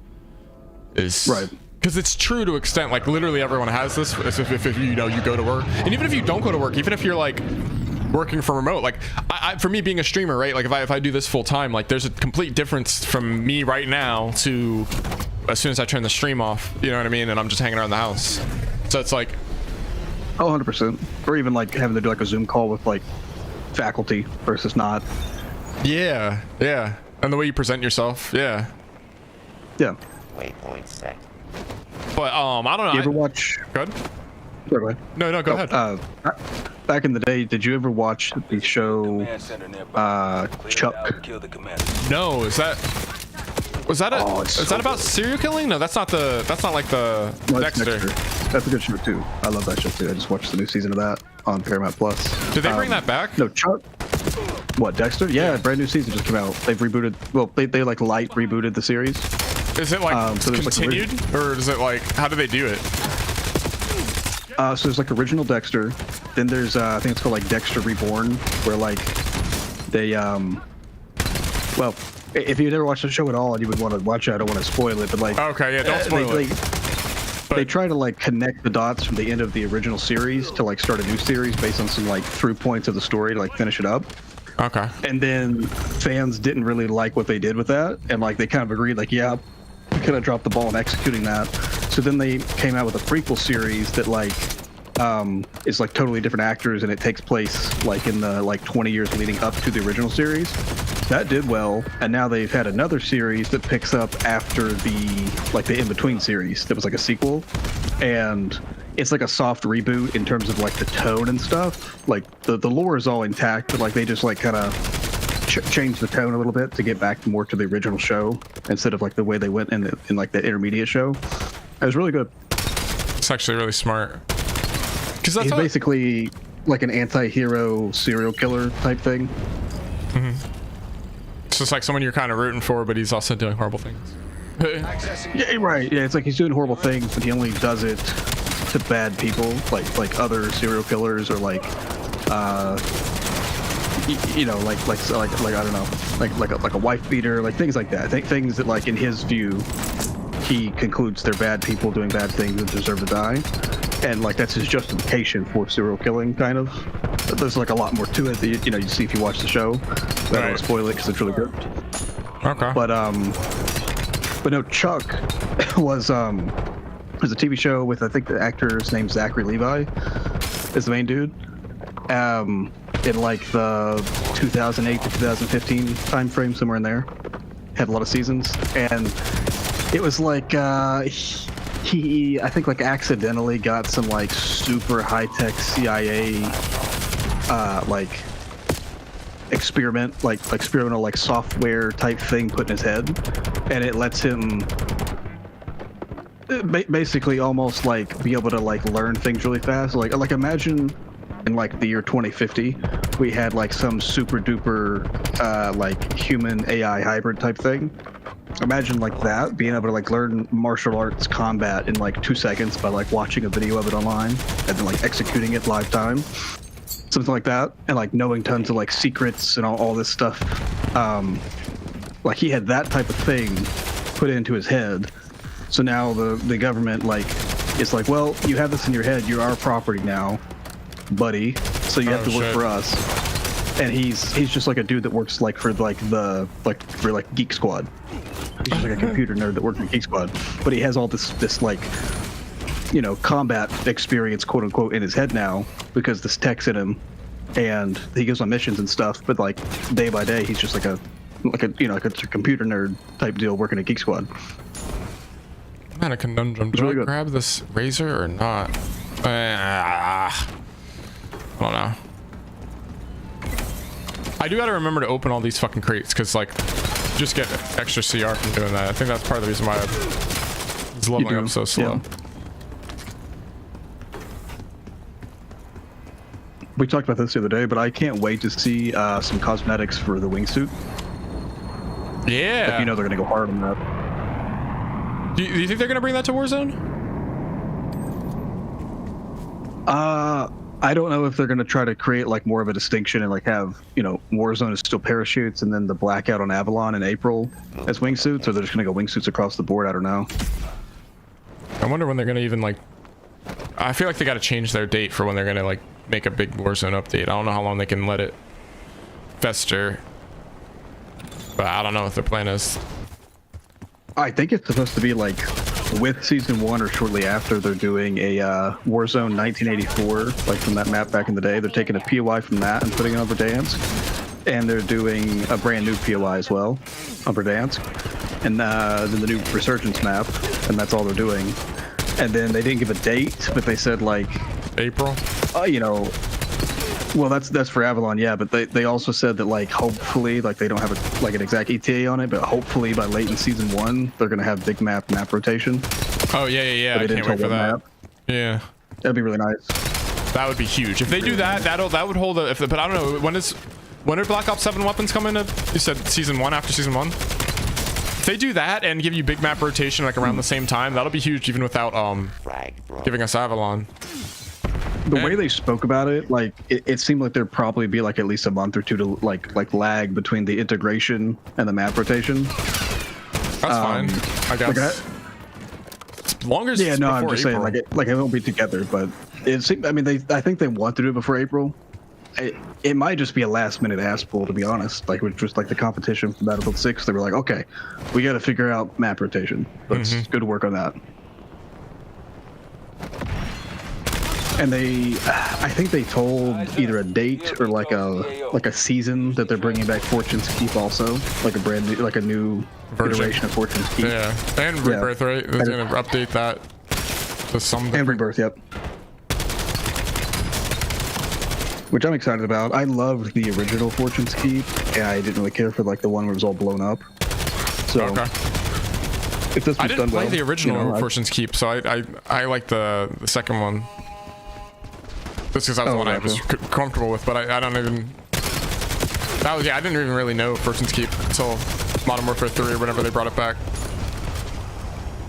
is right. Because it's true to extent, like literally everyone has this. If you know you go to work, and even if you don't go to work, even if you're like working from remote, like for me being a streamer, right? Like if I do this full time, like there's a complete difference from me right now to as soon as I turn the stream off, you know what I mean? And I'm just hanging around the house. So it's like, oh, 100%. Or even like having to do like a Zoom call with like faculty versus not. Yeah. And the way you present yourself. Yeah. Waypoint set. But I don't know. You ever watch? Good. Go ahead. No, go ahead. Back in the day, did you ever watch the show Chuck? No, is that Was that Oh, it's is so that about good. serial killing? No, that's not like the No, it's Dexter. That's a good show too. I love that show too. I just watched the new season of that on Paramount Plus. Did they bring that back? No, Chuck. What, Dexter? Yeah, brand new season just came out. They've rebooted. Well, they like light rebooted the series. Is it like so there's, like, continued, or is it like how do they do it? So there's like original Dexter. Then there's I think it's called like Dexter Reborn, where like they well, if you never watched the show at all and you would want to watch it, I don't want to spoil it, but like Okay, yeah, don't spoil it. They try to like connect the dots from the end of the original series to like start a new series based on some like through points of the story to like finish it up. Okay. And then fans didn't really like what they did with that, and like they kind of agreed like, yeah, we kind of dropped the ball in executing that. So then they came out with a prequel series that like is like totally different actors, and it takes place like in the like 20 years leading up to the original series. That did well, and now they've had another series that picks up after the in-between series that was like a sequel, and it's like a soft reboot in terms of like the tone and stuff. Like the lore is all intact, but like they just like kind of change the tone a little bit to get back more to the original show instead of like the way they went in like the intermediate show. It was really good. It's actually really smart. Because that's He's basically like an anti-hero serial killer type thing. it's just like someone you're kind of rooting for, but he's also doing horrible things. Accessing Yeah, right. Yeah, it's like he's doing horrible things, but he only does it to bad people, like other serial killers or like you know, like I don't know, like a wife beater, like things like that. Things that like in his view, he concludes they're bad people doing bad things and deserve to die, and like that's his justification for serial killing, kind of. But there's like a lot more to it that you know you see if you watch the show. I don't want to spoil it because it's really good. Okay. But no, Chuck was a TV show with I think the actor's name's Zachary Levi is the main dude. In like the 2008 to 2015 time frame, somewhere in there. Had a lot of seasons, and it was like he I think like accidentally got some like super high-tech CIA like experimental like software type thing put in his head, and it lets him basically almost like be able to like learn things really fast. Like imagine in like the year 2050 we had like some super duper like human AI hybrid type thing. Imagine like that, being able to like learn martial arts combat in like 2 seconds by like watching a video of it online and then like executing it live time, something like that, and like knowing tons of like secrets and all this stuff. Like he had that type of thing put into his head. So now the government like is like, well, you have this in your head, you're our property now, buddy, so you have to work for us. And he's just like a dude that works like for Geek Squad. He's just like a computer nerd that works for Geek Squad, but he has all this like, you know, combat experience, quote unquote, in his head now because this tech's in him, and he goes on missions and stuff. But like day by day, he's just like a computer nerd type deal working at Geek Squad. I'm at a conundrum. Do really I good. grab this razor or not? I don't know. I do gotta remember to open all these fucking crates because like just get extra CR from doing that. I think that's part of the reason why it's leveling up so slow. Yeah. We talked about this the other day, but I can't wait to see some cosmetics for the wingsuit. Yeah. Like, you know they're gonna go hard on that. Do you think they're gonna bring that to Warzone? I don't know if they're going to try to create like more of a distinction and like have, you know, Warzone is still parachutes and then the blackout on Avalon in April as wingsuits, or they're just going to go wingsuits across the board. I don't know. I wonder when they're going to even like, I feel like they got to change their date for when they're going to like make a big Warzone update. I don't know how long they can let it fester, but I don't know what their plan is. I think it's supposed to be like with season 1 or shortly after. They're doing a Warzone 1984, like from that map back in the day. They're taking a POI from that and putting it on Verdansk, and they're doing a brand new POI as well on Verdansk, and then the new Resurgence map, and that's all they're doing. And then they didn't give a date, but they said like April. you know, Well, that's for Avalon, yeah. But they also said that like hopefully, like they don't have an exact ETA on it, but hopefully by late in season 1 they're gonna have big map rotation. Oh yeah. But I they can't didn't wait for tell that. what map. Yeah, That'd be really nice. that would be huge. If they do that, that would hold. But I don't know when are Black Ops 7 weapons coming? You said season 1 after season 1. If they do that and give you big map rotation like around the same time, that'll be huge even without Flag bro. giving us Avalon. The way they spoke about it, like it seemed like there'd probably be like at least a month or two to like lag between the integration and the map rotation. That's fine, I guess. As long as Yeah, it's no, I'm before just saying April. like it won't be together, but it seems. I mean, I think they want to do it before April. It might just be a last-minute ass pull, to be honest. Like with just like the competition for Battlefield 6, they were like, okay, we got to figure out map rotation. Let's go to work on that. And I think they told either a date or like a season that they're bringing back Fortune's Keep also, like a new iteration of Fortune's Keep. Yeah, and Rebirth, right? They're gonna update that to some. And Rebirth, yep. Which I'm excited about. I loved the original Fortune's Keep, and I didn't really care for like the one where it was all blown up. So Okay. if this was I didn't done play well, the original you know, Fortune's Keep, so I like the second one. Just because that was the one I was comfortable with, but I don't even. That was I didn't even really know Fortune's Keep until Modern Warfare 3 or whenever they brought it back.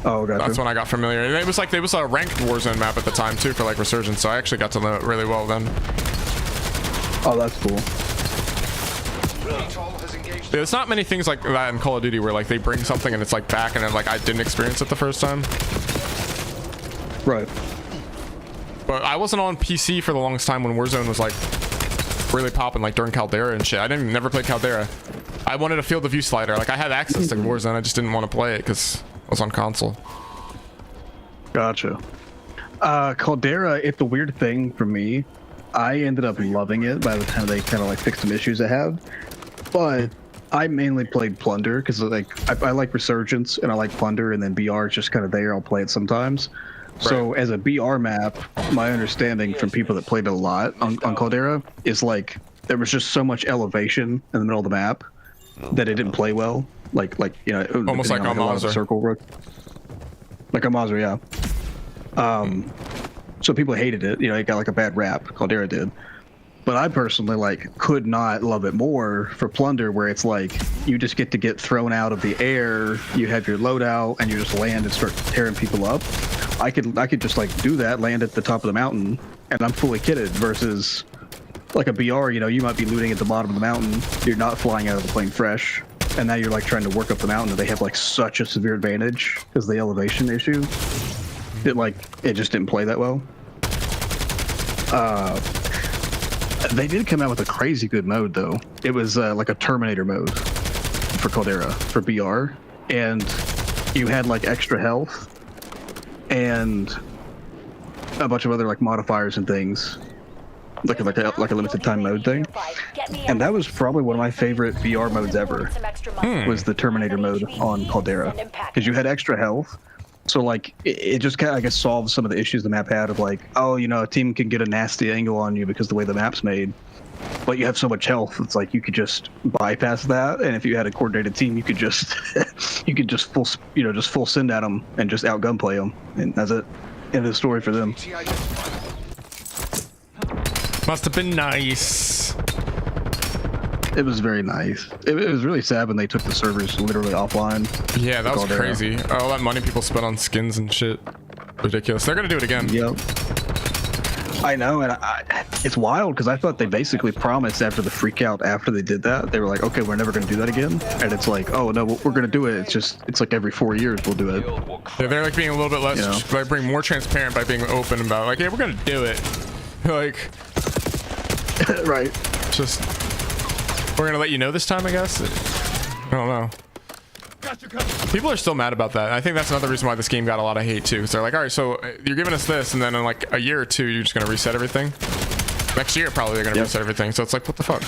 Oh, gotcha. That's when I got familiar. And it was a ranked Warzone map at the time too for like Resurgence, so I actually got to know it really well then. Oh, that's cool. VTOL has engaged. There's not many things like that in Call of Duty where like they bring something and it's like back and then like I didn't experience it the first time. Right. But I wasn't on PC for the longest time when Warzone was like really popping, like during Caldera and shit. I never played Caldera. I wanted a field of view slider. Like I had access to Warzone, I just didn't want to play it because I was on console. Gotcha. Caldera, it's a weird thing for me. I ended up loving it by the time they kind of like fixed some issues I had. But I mainly played Plunder because like I like Resurgence and I like Plunder, and then BR is just kind of there. I'll play it sometimes. So as a BR map, my understanding from people that played it a lot on Caldera is like there was just so much elevation in the middle of the map that it didn't play well. Like you know, Almost like a lot of Al-Mazrah. circle work. Like Al-Mazrah, yeah. So people hated it. You know, it got like a bad rap. Caldera did. But I personally like could not love it more for Plunder, where it's like you just get to get thrown out of the air. You have your loadout and you just land and start tearing people up. I could just like do that, land at the top of the mountain, and I'm fully kitted. Versus like a BR, you know, you might be looting at the bottom of the mountain. You're not flying out of the plane fresh, and now you're like trying to work up the mountain. And they have like such a severe advantage because the elevation issue. It just didn't play that well. They did come out with a crazy good mode though. It was like a Terminator mode for Caldera for BR, and you had like extra health and a bunch of other like modifiers and things, like a limited time mode thing. And that was probably one of my favorite VR modes ever. Was the Terminator mode on Caldera, because you had extra health. So like it just kind of I guess solves some of the issues the map had of like, oh, you know, a team can get a nasty angle on you because the way the map's made, but you have so much health. It's like you could just bypass that, and if you had a coordinated team, you could just full send at them and just out gunplay them, and that's it. End of the story for them. ETA identified. Must have been nice. It was very nice. It was really sad when they took the servers literally offline. Yeah, that was Caldera. crazy. All that money people spent on skins and shit. Ridiculous. They're gonna do it again. Yep. I know, and it's wild because I thought they basically promised after the freak out after they did that, they were like, okay, we're never going to do that again. And it's like, oh no, we're going to do it. It's like every 4 years we'll do it. Yeah, they're like being a little bit less, You know? like being more transparent by being open about like, yeah, we're gonna do it. Like, Right. just we're gonna let you know this time, I guess. I don't know. People are still mad about that. I think that's another reason why this game got a lot of hate too. Because they're like, all right, so you're giving us this, and then in like a year or two, you're just gonna reset everything. Next year, probably they're gonna reset everything. So it's like, what the fuck?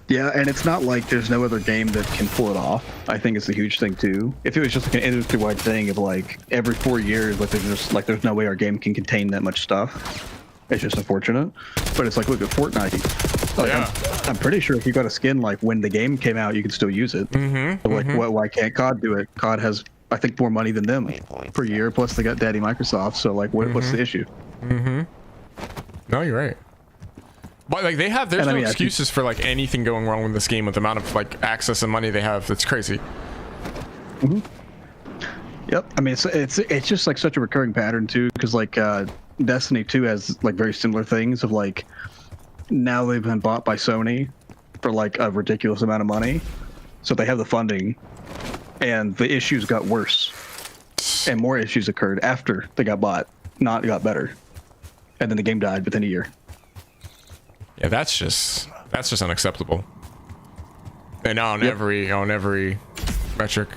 Yeah, and it's not like there's no other game that can pull it off. I think it's a huge thing too. If it was just like an industry-wide thing of like every 4 years, like there's no way our game can contain that much stuff. It's just unfortunate. But it's like, look at Fortnite. Like, Yeah. I'm pretty sure if you got a skin like when the game came out, you could still use it. Mm-hmm. Like, why can't COD do it? COD has, I think, more money than them per year. Plus, they got Daddy Microsoft. So, like, what's the issue? Mm-hmm. No, you're right. But like they have, there's And I no mean, I think- excuses for like anything going wrong with this game with the amount of like access and money they have. That's crazy. Yep. I mean, it's just like such a recurring pattern too, because like Destiny 2 has like very similar things of like now they've been bought by Sony for like a ridiculous amount of money, so they have the funding, and the issues got worse, and more issues occurred after they got bought, not got better, and then the game died within a year. Yeah, that's just unacceptable. And on every metric.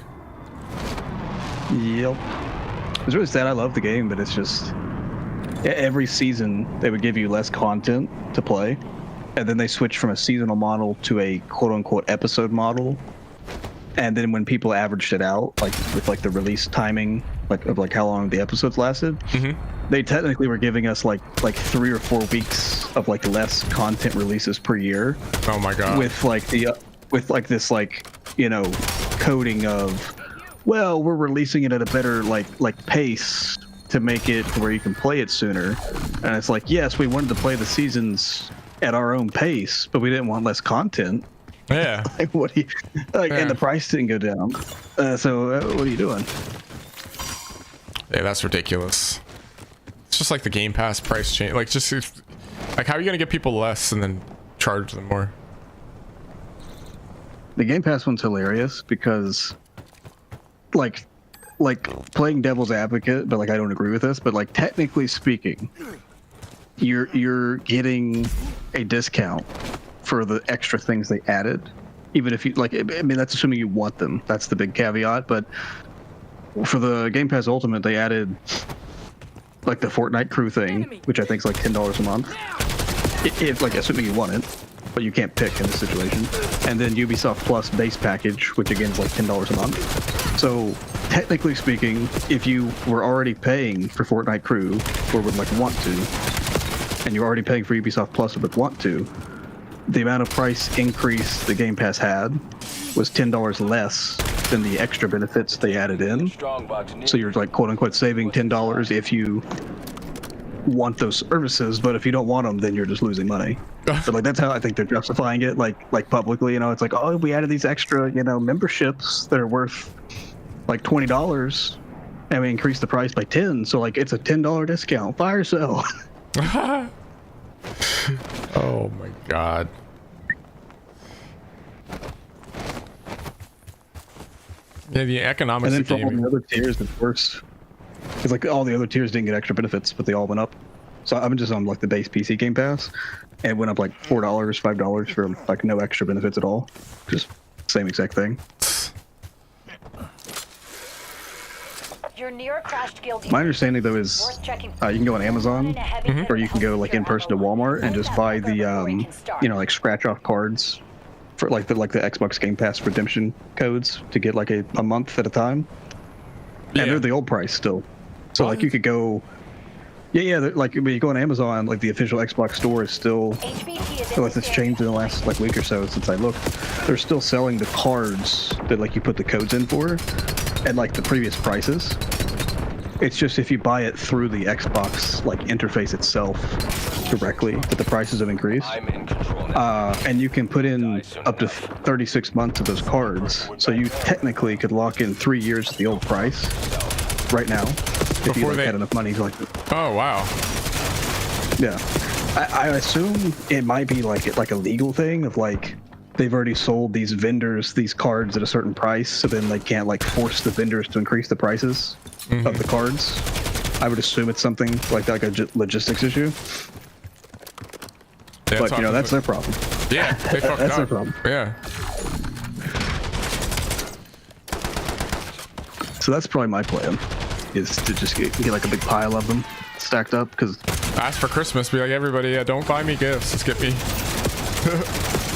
Yep. It's really sad. I love the game, but it's just every season they would give you less content to play, and then they switch from a seasonal model to a quote-unquote episode model. And then when people averaged it out, like with like the release timing, like of like how long the episodes lasted, they technically were giving us like 3 or 4 weeks of like less content releases per year. Oh my god. With like this like, you know, coding of, well, we're releasing it at a better like pace to make it to where you can play it sooner. And it's like, yes, we wanted to play the seasons at our own pace, but we didn't want less content. Yeah. Like, what do you like? Yeah. And the price didn't go down. So what are you doing? Yeah, that's ridiculous. It's just like the Game Pass price change. Like, just like how are you gonna get people less and then charge them more? The Game Pass one's hilarious because, like playing devil's advocate, but like I don't agree with this. But like technically speaking, you're getting a discount for the extra things they added, even if you like. I mean, that's assuming you want them. That's the big caveat. But for the Game Pass Ultimate, they added like the Fortnite crew thing, which I think is like $10 a month. If like assuming you want it, but you can't pick in this situation. And then Ubisoft Plus base package, which again is like $10 a month. So technically speaking, if you were already paying for Fortnite crew or would like want to, and you're already paying for Ubisoft Plus or would want to, the amount of price increase the Game Pass had was $10 less than the extra benefits they added in. So you're like quote unquote saving $10 if you want those services, but if you don't want them, then you're just losing money. So like that's how I think they're justifying it, like publicly. You know, it's like, oh, we added these extra, you know, memberships that are worth like $20, and we increased the price by 10. So like it's a $10 discount. Fire sale. Oh my god. Yeah, the economics And then of for all gaming. the other tiers, it's worse. It's like all the other tiers didn't get extra benefits, but they all went up. So I'm just on like the base PC Game Pass, and it went up like $4, $5 for like no extra benefits at all. Just same exact thing. You're near a crashed guild. My understanding though is Worth checking. you can go on Amazon, or you can go like in person to Walmart and just buy the you know, like scratch off cards for like the Xbox Game Pass redemption codes to get like a month at a time. Yeah. And they're the old price still. So like you could go, like when you go on Amazon, like the official Xbox store is still, unless it's changed in the last like week or so since I looked, they're still selling the cards that like you put the codes in for, at like the previous prices. It's just if you buy it through the Xbox like interface itself directly, that the prices have increased. I'm in control now. And you can put in up to 36 months of those cards, so you technically could lock in 3 years at the old price right now if you Before like, they- had enough money to like. Oh wow. Yeah, I assume it might be like a legal thing of like they've already sold these vendors these cards at a certain price, so then they can't like force the vendors to increase the prices of the cards. I would assume it's something like that, like a logistics issue. Yeah, But you know, that's their problem. yeah, they fucked That's up. their problem. Yeah. So that's probably my plan, is to just get like a big pile of them stacked up, because Ask for Christmas. Be like, everybody, don't buy me gifts. Just get me.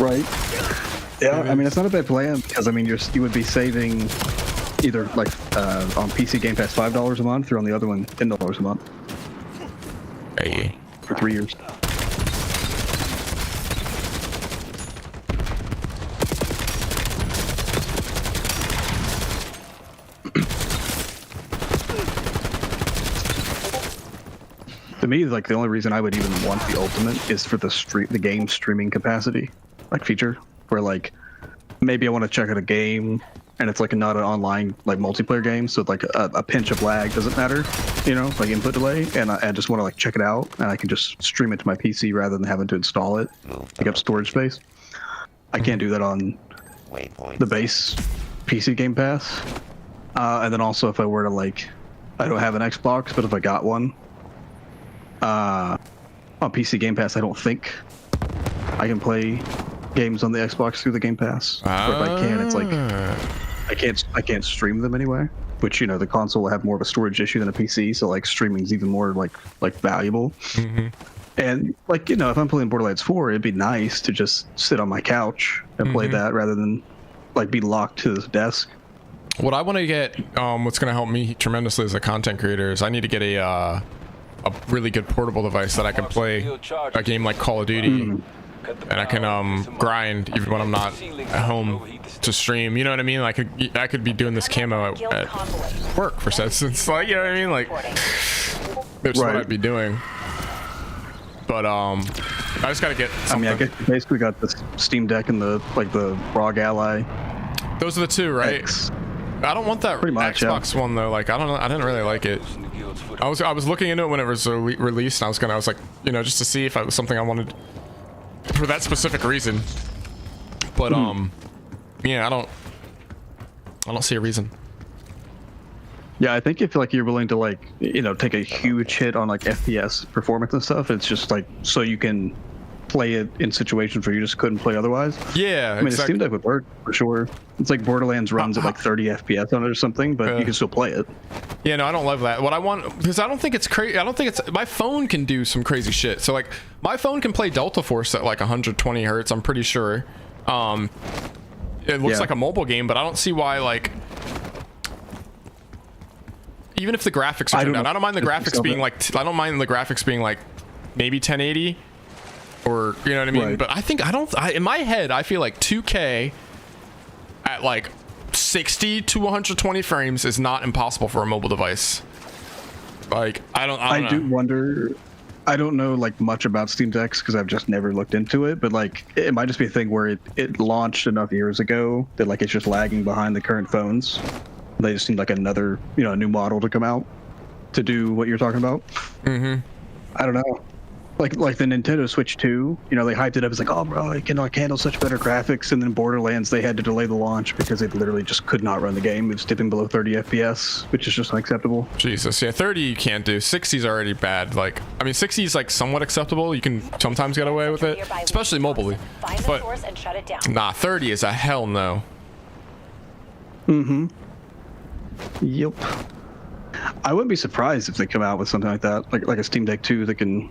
right. Yeah, I mean, it's not a bad plan, because I mean, you would be saving either like on PC Game Pass $5 a month, or on the other one $10 a month. Hey. for 3 years. To me, like the only reason I would even want the ultimate is for the game streaming capacity, like feature, where like maybe I want to check out a game and it's like not an online like multiplayer game, so like a pinch of lag doesn't matter, you know, like input delay, and I just want to like check it out and I can just stream it to my PC rather than having to install it, take up storage space. I can't do that on the base PC Game Pass. And then also if I were to like, I don't have an Xbox, but if I got one, on PC Game Pass, I don't think I can play games on the Xbox through the Game Pass. Or if I can, it's like I can't stream them anyway. Which, you know, the console will have more of a storage issue than a PC, so like streaming's even more like valuable. And like, you know, if I'm playing Borderlands 4, it'd be nice to just sit on my couch and play that rather than like be locked to this desk. What I want to get, what's going to help me tremendously as a content creator is I need to get a really good portable device that I can play a game like Call of Duty, and I can grind even when I'm not at home to stream. You know what I mean? I could be doing this camo at work, for instance. Like, you know what I mean? Like, that's what I'd be doing. But I just gotta get something. I mean, I basically got the Steam Deck and the ROG Ally. Those are the two, right? I don't want that Xbox one though. Like, I don't know. I didn't really like it. I was looking into it when it was released, and I was like, you know, just to see if it was something I wanted for that specific reason. But yeah, I don't see a reason. Yeah, I think if like you're willing to like, you know, take a huge hit on like FPS performance and stuff, it's just like so you can play it in situations where you just couldn't play otherwise. Yeah, I mean, it seemed like it would work for sure. It's like Borderlands runs at like 30 FPS on it or something, but you can still play it. Yeah, no, I don't love that. What I want, because I don't think it's crazy. I don't think it's, my phone can do some crazy shit. So like, my phone can play Delta Force at like 120 hertz. I'm pretty sure. It looks like a mobile game, but I don't see why like. Even if the graphics are turned down, I don't mind the graphics being like, I don't mind the graphics being like maybe 1080 or, you know what I mean? But I think, in my head, I feel like 2K at like 60 to 120 frames is not impossible for a mobile device. Like, I don't know. I do wonder, I don't know like much about Steam Decks because I've just never looked into it, but like it might just be a thing where it launched enough years ago that like it's just lagging behind the current phones. They just need like another, you know, a new model to come out to do what you're talking about. I don't know. Like the Nintendo Switch 2, you know, they hyped it up as like, oh, bro, it can like handle such better graphics. And then Borderlands, they had to delay the launch because they literally just could not run the game. It was dipping below 30 FPS, which is just unacceptable. Jesus, yeah, 30 you can't do. 60 is already bad. Like, I mean, 60 is like somewhat acceptable. You can sometimes get away with it, especially mobily. But nah, 30 is a hell no. Yep. I wouldn't be surprised if they come out with something like that, like a Steam Deck 2 that can,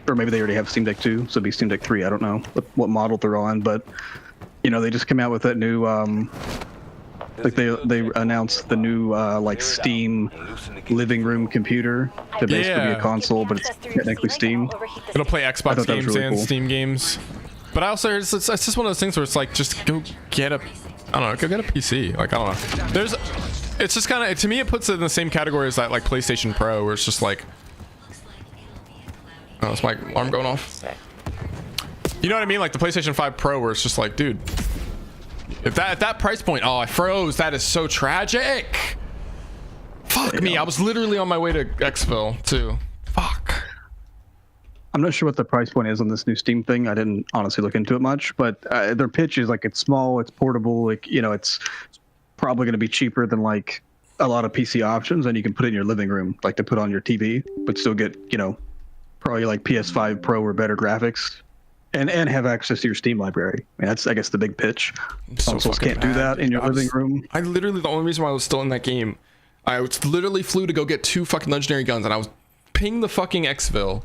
or maybe they already have Steam Deck 2, so it'd be Steam Deck 3. I don't know what model they're on, but you know, they just came out with that new, like they announced the new like Steam living room computer to basically be a console, but it's technically Steam. It'll play Xbox games really and cool. Steam games. But I also, it's just one of those things where it's like, just go get a, I don't know, go get a PC. Like, I don't know. It's just kind of, to me, it puts it in the same category as that, like, PlayStation Pro, where it's just like, oh, it's my alarm going off. You know what I mean? Like the PlayStation 5 Pro, where it's just like, dude, if at that price point, oh, I froze. That is so tragic. Fuck me. I was literally on my way to Xville, too. Fuck. I'm not sure what the price point is on this new Steam thing. I didn't honestly look into it much, but their pitch is like it's small, it's portable, like, you know, it's probably going to be cheaper than like a lot of PC options, and you can put it in your living room, like to put on your TV, but still get, you know, probably like PS5 Pro or better graphics, and have access to your Steam library. I mean, that's, I guess, the big pitch. Consoles can't do that in your living room. I literally, the only reason why I was still in that game, I literally flew to go get 2 fucking legendary guns, and I was pinging the fucking Xville.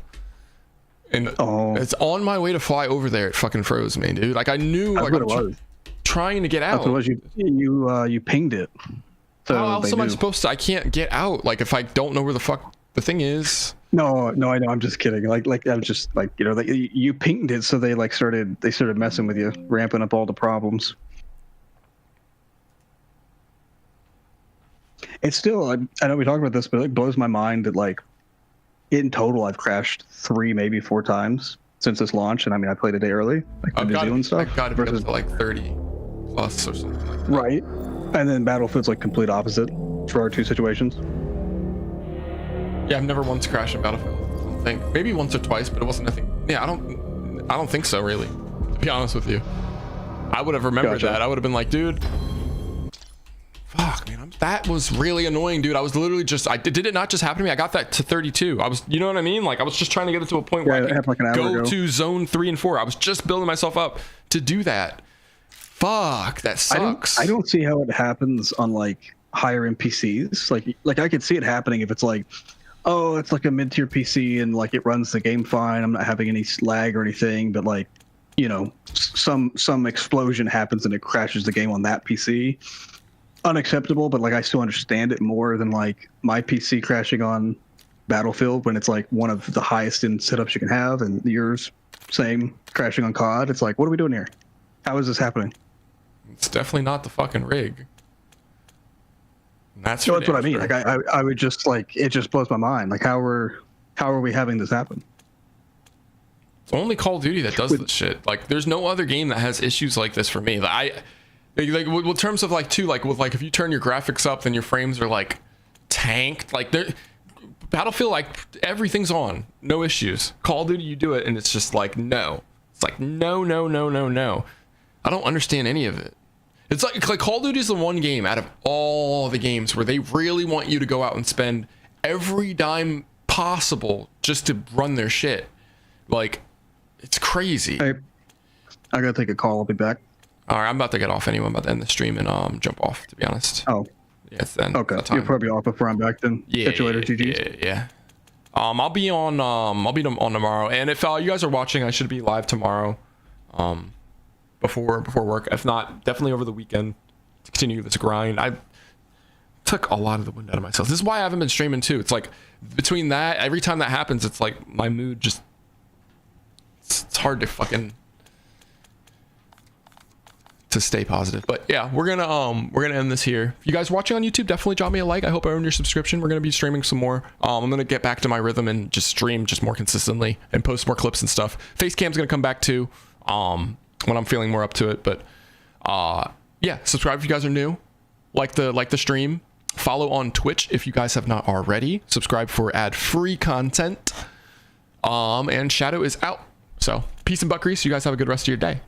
And it's on my way to fly over there. It fucking froze me, dude. Like I knew, like I'm trying to get out. That's what it was. You pinged it. So how else am I supposed to? I can't get out. Like if I don't know where the fuck The thing is, No, I know. I'm just kidding. Like I'm just like, you know, like you pinged it, so they started messing with you, ramping up all the problems. It's still, I know we talked about this, but it blows my mind that like in total I've crashed 3, maybe 4 times since this launch, and I mean I played a day early, like the New Zealand stuff. I've got to be up to like 30 plus or something like that. Right, and then Battlefield's like complete opposite for our 2 situations. Yeah, I've never once crashed in Battlefield. I don't think. Maybe once or twice, but it wasn't nothing. Yeah, I don't think so, really. To be honest with you, I would have remembered that. I would have been like, dude, fuck, man, that was really annoying, dude. I was literally just, did it not just happen to me? I got that to 32. I was, you know what I mean? Like I was just trying to get it to a point where I could like go to zone 3 and 4. I was just building myself up to do that. Fuck, that sucks. I don't see how it happens on like higher NPCs. Like I could see it happening if it's like, oh, it's like a mid-tier PC and like it runs the game fine. I'm not having any lag or anything, but like, you know, some explosion happens and it crashes the game on that PC. Unacceptable, but like I still understand it more than like my PC crashing on Battlefield when it's like one of the highest end setups you can have, and yours same crashing on COD. It's like, what are we doing here? How is this happening? It's definitely not the fucking rig. That's what I mean. Like I would just like, it just blows my mind. Like how are we having this happen? It's only Call of Duty that does this shit. Like there's no other game that has issues like this for me. Like with terms of like too, like with like if you turn your graphics up, then your frames are like tanked. Like Battlefield, like everything's on, no issues. Call of Duty, you do it and it's just like no. It's like no. I don't understand any of it. It's like Call of Duty is the one game out of all the games where they really want you to go out and spend every dime possible just to run their shit. Like, it's crazy. Hey, I gotta take a call. I'll be back. All right, I'm about to get off anyway. I'm about to end the stream and jump off, to be honest. Oh. Yeah, it's then. Okay. You're probably off before I'm back then. Yeah. Catch you later, GG's. Yeah. I'll be on tomorrow. And if you guys are watching, I should be live tomorrow. Before work. If not, definitely over the weekend to continue this grind. I took a lot of the wind out of myself. This is why I haven't been streaming too. It's like between that, every time that happens, it's like my mood just, it's hard to fucking to stay positive. But yeah, we're gonna end this here. If you guys watching on YouTube, definitely drop me a like. I hope I earned your subscription. We're gonna be streaming some more. I'm gonna get back to my rhythm and just stream just more consistently and post more clips and stuff. Facecam's gonna come back too. When I'm feeling more up to it. But yeah, subscribe if you guys are new. Like the stream. Follow on Twitch if you guys have not already. Subscribe for ad-free content. And Shadow is out. So peace and butt grease. You guys have a good rest of your day.